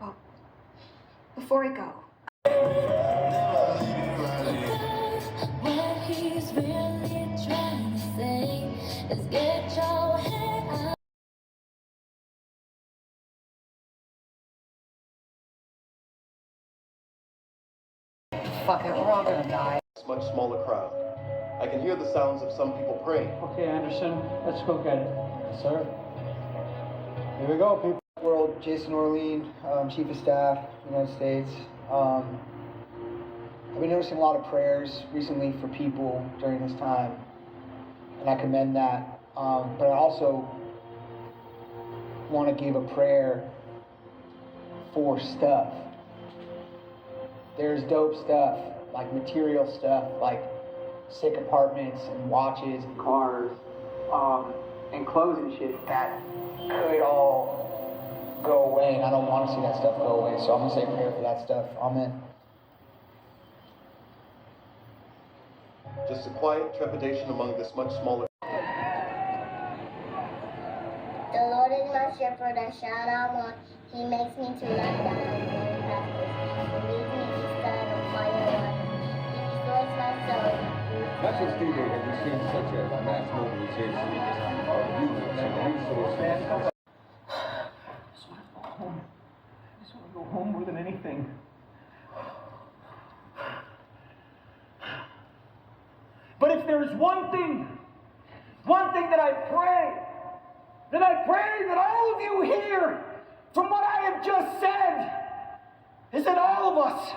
Well, before I go. What he's really trying to say is get your head out. Fuck it, we're all gonna die. It's a much smaller crowd. I can hear the sounds of some people praying. Okay, Anderson, let's go get it. Yes, sir. Here we go, people. World, Jason Orlean, Chief of Staff, United States. I've been noticing a lot of prayers recently for people during this time, and I commend that. But I also want to give a prayer for stuff. There's dope stuff, like material stuff, like sick apartments and watches and cars, and clothes and shit that could all go away, and I don't want to see that stuff go away, so I'm going to say a prayer for that stuff. Amen. Just a quiet trepidation among this much smaller. The Lord is my shepherd, I shall not want. He makes me to lie down in green pastures. He leads me beside of quiet water. He restores my soul. Not just D-Day have we seen such a mass mobilization of youth and resources. I just want to go home more than anything. But if there's one thing that I pray that all of you hear from what I have just said, is that all of us,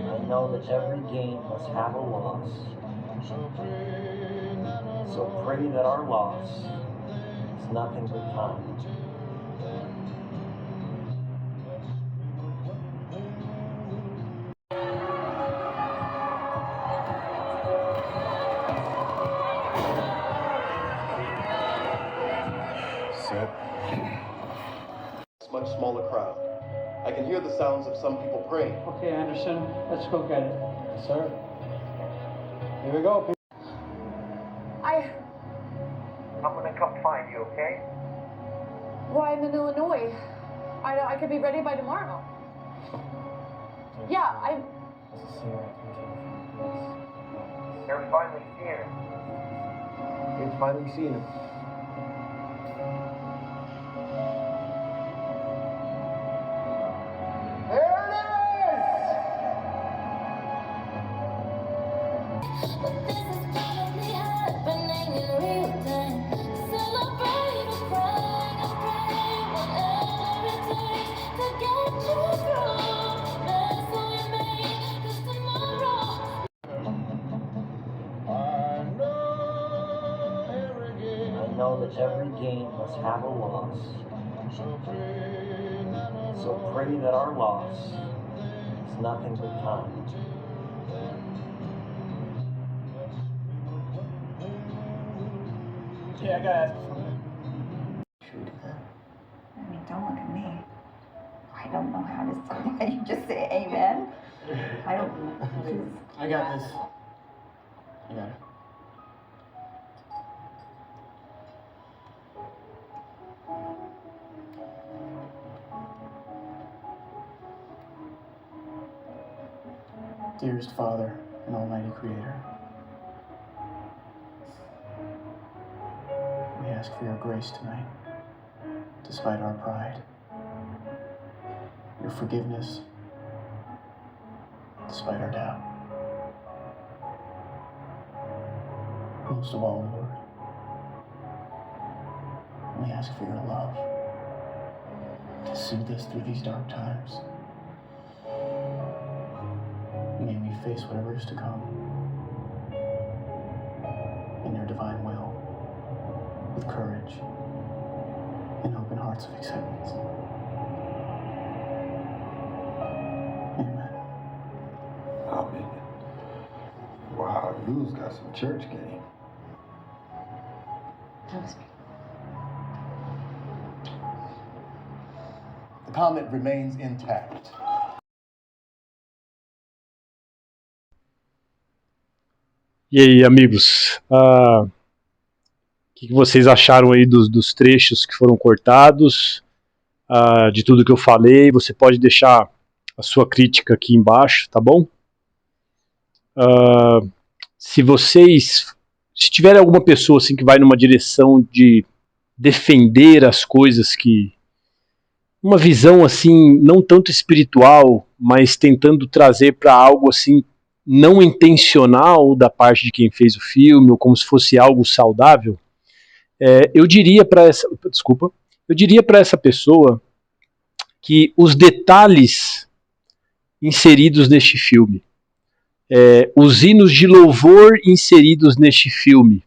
I know that every gain must have a loss. So pray that our loss is nothing but time. It's a much smaller crowd. I can hear the sounds of some people praying. Okay, Anderson, let's go get it. Yes, sir. Here we go, people. I'm gonna come find you, okay? Well, I'm in Illinois. I could be ready by tomorrow. Yeah, I'm. You're finally seeing it. You're finally seeing it. There it is! But this is probably happening in real time. Celebrate or cry or pray, whatever it takes to get you through. That's what we made, 'cause tomorrow. I know that every gain must have a loss. So pray that our loss is nothing but time. Yeah, I gotta ask you something. I mean, don't look at me. I I don't know how to say that. You just say amen. I don't. I got this. I got it. Dearest Father and Almighty Creator, we ask for your grace tonight, despite our pride, your forgiveness, despite our doubt. Most of all, Lord, we ask for your love to soothe us through these dark times. May we face whatever is to come in your divine will, with courage and open hearts of acceptance. Amen. Amen. Wow, you's got some church game. The comet remains intact. E aí, amigos, o que vocês acharam aí dos trechos que foram cortados, de tudo que eu falei? Você pode deixar a sua crítica aqui embaixo, tá bom? Se tiver alguma pessoa assim que vai numa direção de defender as coisas, uma visão assim não tanto espiritual, mas tentando trazer para algo assim não intencional da parte de quem fez o filme, ou como se fosse algo saudável, eu diria para essa pessoa que os detalhes inseridos neste filme, os hinos de louvor inseridos neste filme,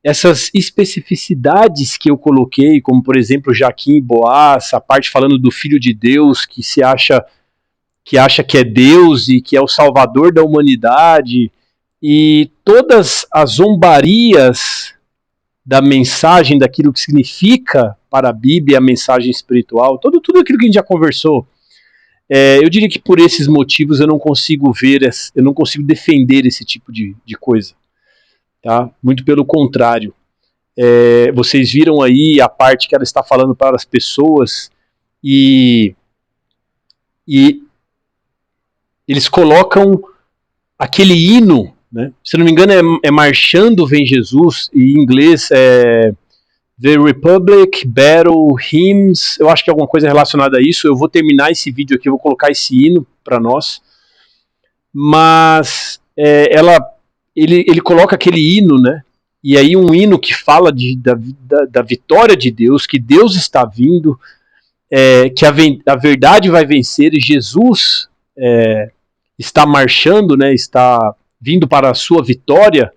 essas especificidades que eu coloquei, como por exemplo Jaquim e Boaz, a parte falando do Filho de Deus que acha que é Deus e que é o Salvador da humanidade, e todas as zombarias da mensagem, daquilo que significa para a Bíblia a mensagem espiritual, tudo aquilo que a gente já conversou, eu diria que por esses motivos eu não consigo defender esse tipo de coisa, tá? Muito pelo contrário. Vocês viram aí a parte que ela está falando para as pessoas e eles colocam aquele hino, né? Se não me engano é Marchando Vem Jesus, e em inglês é The Republic Battle Hymns, eu acho que é alguma coisa relacionada a isso. Eu vou terminar esse vídeo aqui, eu vou colocar esse hino para nós, mas ele coloca aquele hino, né? E aí um hino que fala da vitória de Deus, que Deus está vindo, que a verdade vai vencer e Jesus está marchando, né, está vindo para a sua vitória.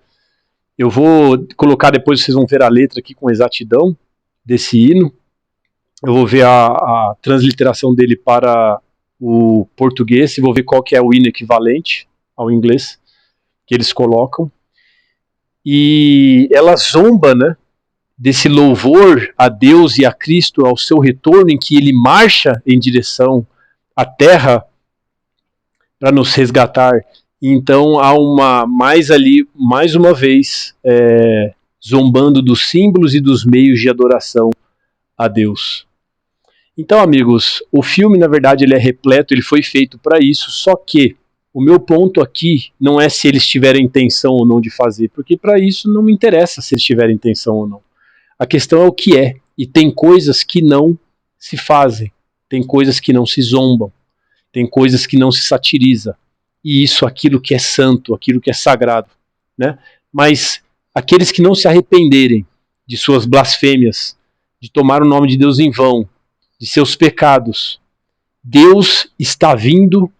Eu vou colocar depois, vocês vão ver a letra aqui com exatidão desse hino. Eu vou ver a transliteração dele para o português e vou ver qual que é o hino equivalente ao inglês que eles colocam. E ela zomba, né, desse louvor a Deus e a Cristo ao seu retorno, em que ele marcha em direção à terra para nos resgatar. Então há mais uma vez, zombando dos símbolos e dos meios de adoração a Deus. Então, amigos, o filme, na verdade, ele é repleto, ele foi feito para isso, só que o meu ponto aqui não é se eles tiverem intenção ou não de fazer, porque para isso não me interessa se eles tiverem intenção ou não. A questão é o que é, e tem coisas que não se fazem, tem coisas que não se zombam, tem coisas que não se satiriza, e isso, aquilo que é santo, aquilo que é sagrado, né? Mas aqueles que não se arrependerem de suas blasfêmias, de tomar o nome de Deus em vão, de seus pecados, Deus está vindo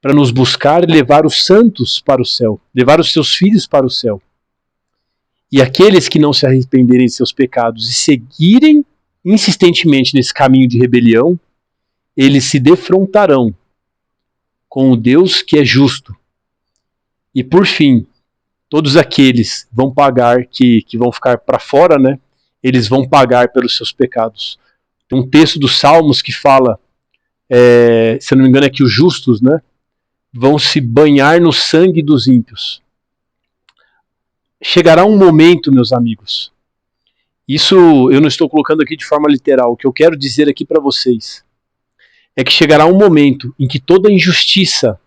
para nos buscar e levar os santos para o céu, levar os seus filhos para o céu. E aqueles que não se arrependerem de seus pecados e seguirem insistentemente nesse caminho de rebelião, eles se defrontarão com o Deus que é justo. E por fim, todos aqueles vão pagar, que vão ficar para fora, né? Eles vão pagar pelos seus pecados. Tem um texto dos Salmos que fala, se eu não me engano é que os justos, né, vão se banhar no sangue dos ímpios. Chegará um momento, meus amigos, isso eu não estou colocando aqui de forma literal, o que eu quero dizer aqui para vocês é que chegará um momento em que toda injustiça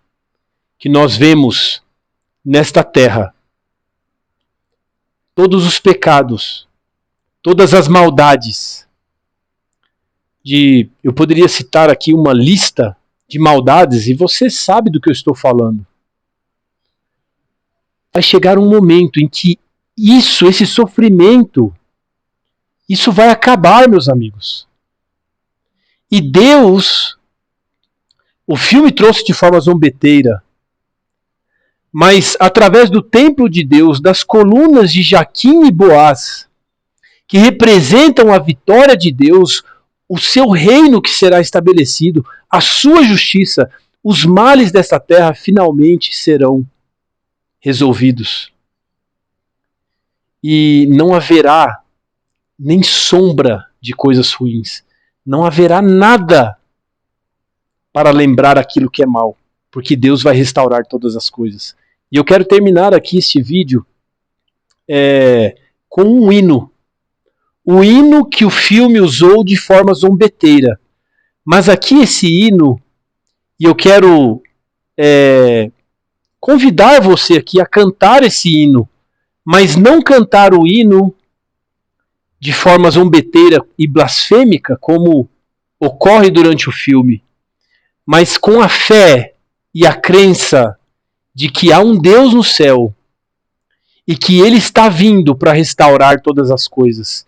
que nós vemos nesta terra, todos os pecados, todas as maldades, eu poderia citar aqui uma lista de maldades, e você sabe do que eu estou falando. Vai chegar um momento em que esse sofrimento, isso vai acabar, meus amigos. E Deus, o filme trouxe de forma zombeteira, mas através do templo de Deus, das colunas de Jaquim e Boaz, que representam a vitória de Deus, o seu reino que será estabelecido, a sua justiça, os males desta terra finalmente serão resolvidos. E não haverá nem sombra de coisas ruins. Não haverá nada para lembrar aquilo que é mal, porque Deus vai restaurar todas as coisas. E eu quero terminar aqui este vídeo com um hino. O hino que o filme usou de forma zombeteira. Mas aqui esse hino, e eu quero convidar você aqui a cantar esse hino, mas não cantar o hino de forma zombeteira e blasfêmica, como ocorre durante o filme, mas com a fé e a crença de que há um Deus no céu e que Ele está vindo para restaurar todas as coisas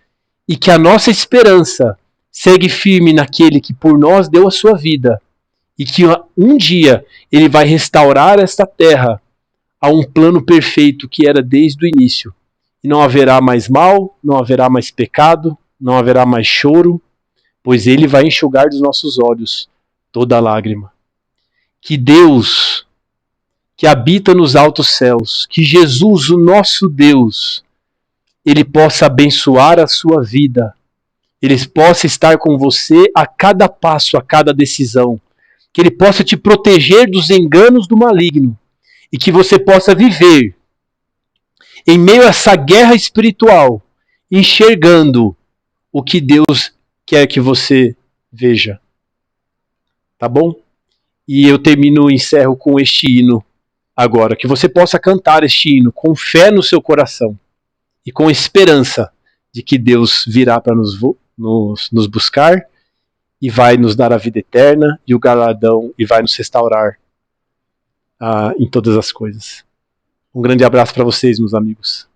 e que a nossa esperança segue firme naquele que por nós deu a sua vida e que um dia Ele vai restaurar esta terra a um plano perfeito que era desde o início. E não haverá mais mal, não haverá mais pecado, não haverá mais choro, pois Ele vai enxugar dos nossos olhos toda lágrima. Que Deus, que habita nos altos céus, que Jesus, o nosso Deus, Ele possa abençoar a sua vida, Ele possa estar com você a cada passo, a cada decisão, que Ele possa te proteger dos enganos do maligno e que você possa viver em meio a essa guerra espiritual, enxergando o que Deus quer que você veja. Tá bom? E eu encerro com este hino agora, que você possa cantar este hino com fé no seu coração e com esperança de que Deus virá para nos buscar e vai nos dar a vida eterna e o galardão e vai nos restaurar em todas as coisas. Um grande abraço para vocês, meus amigos.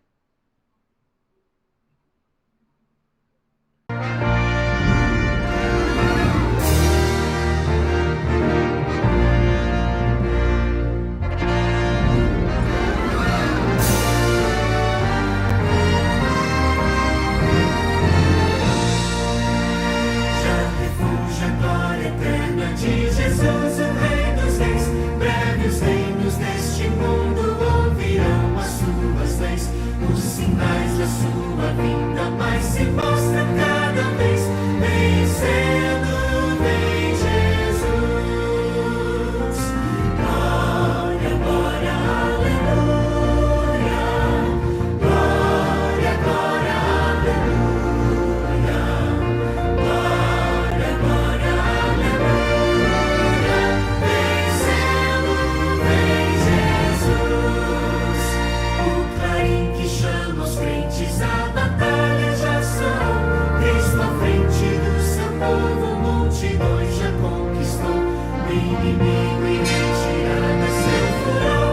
Inimigo e retirada seu furor.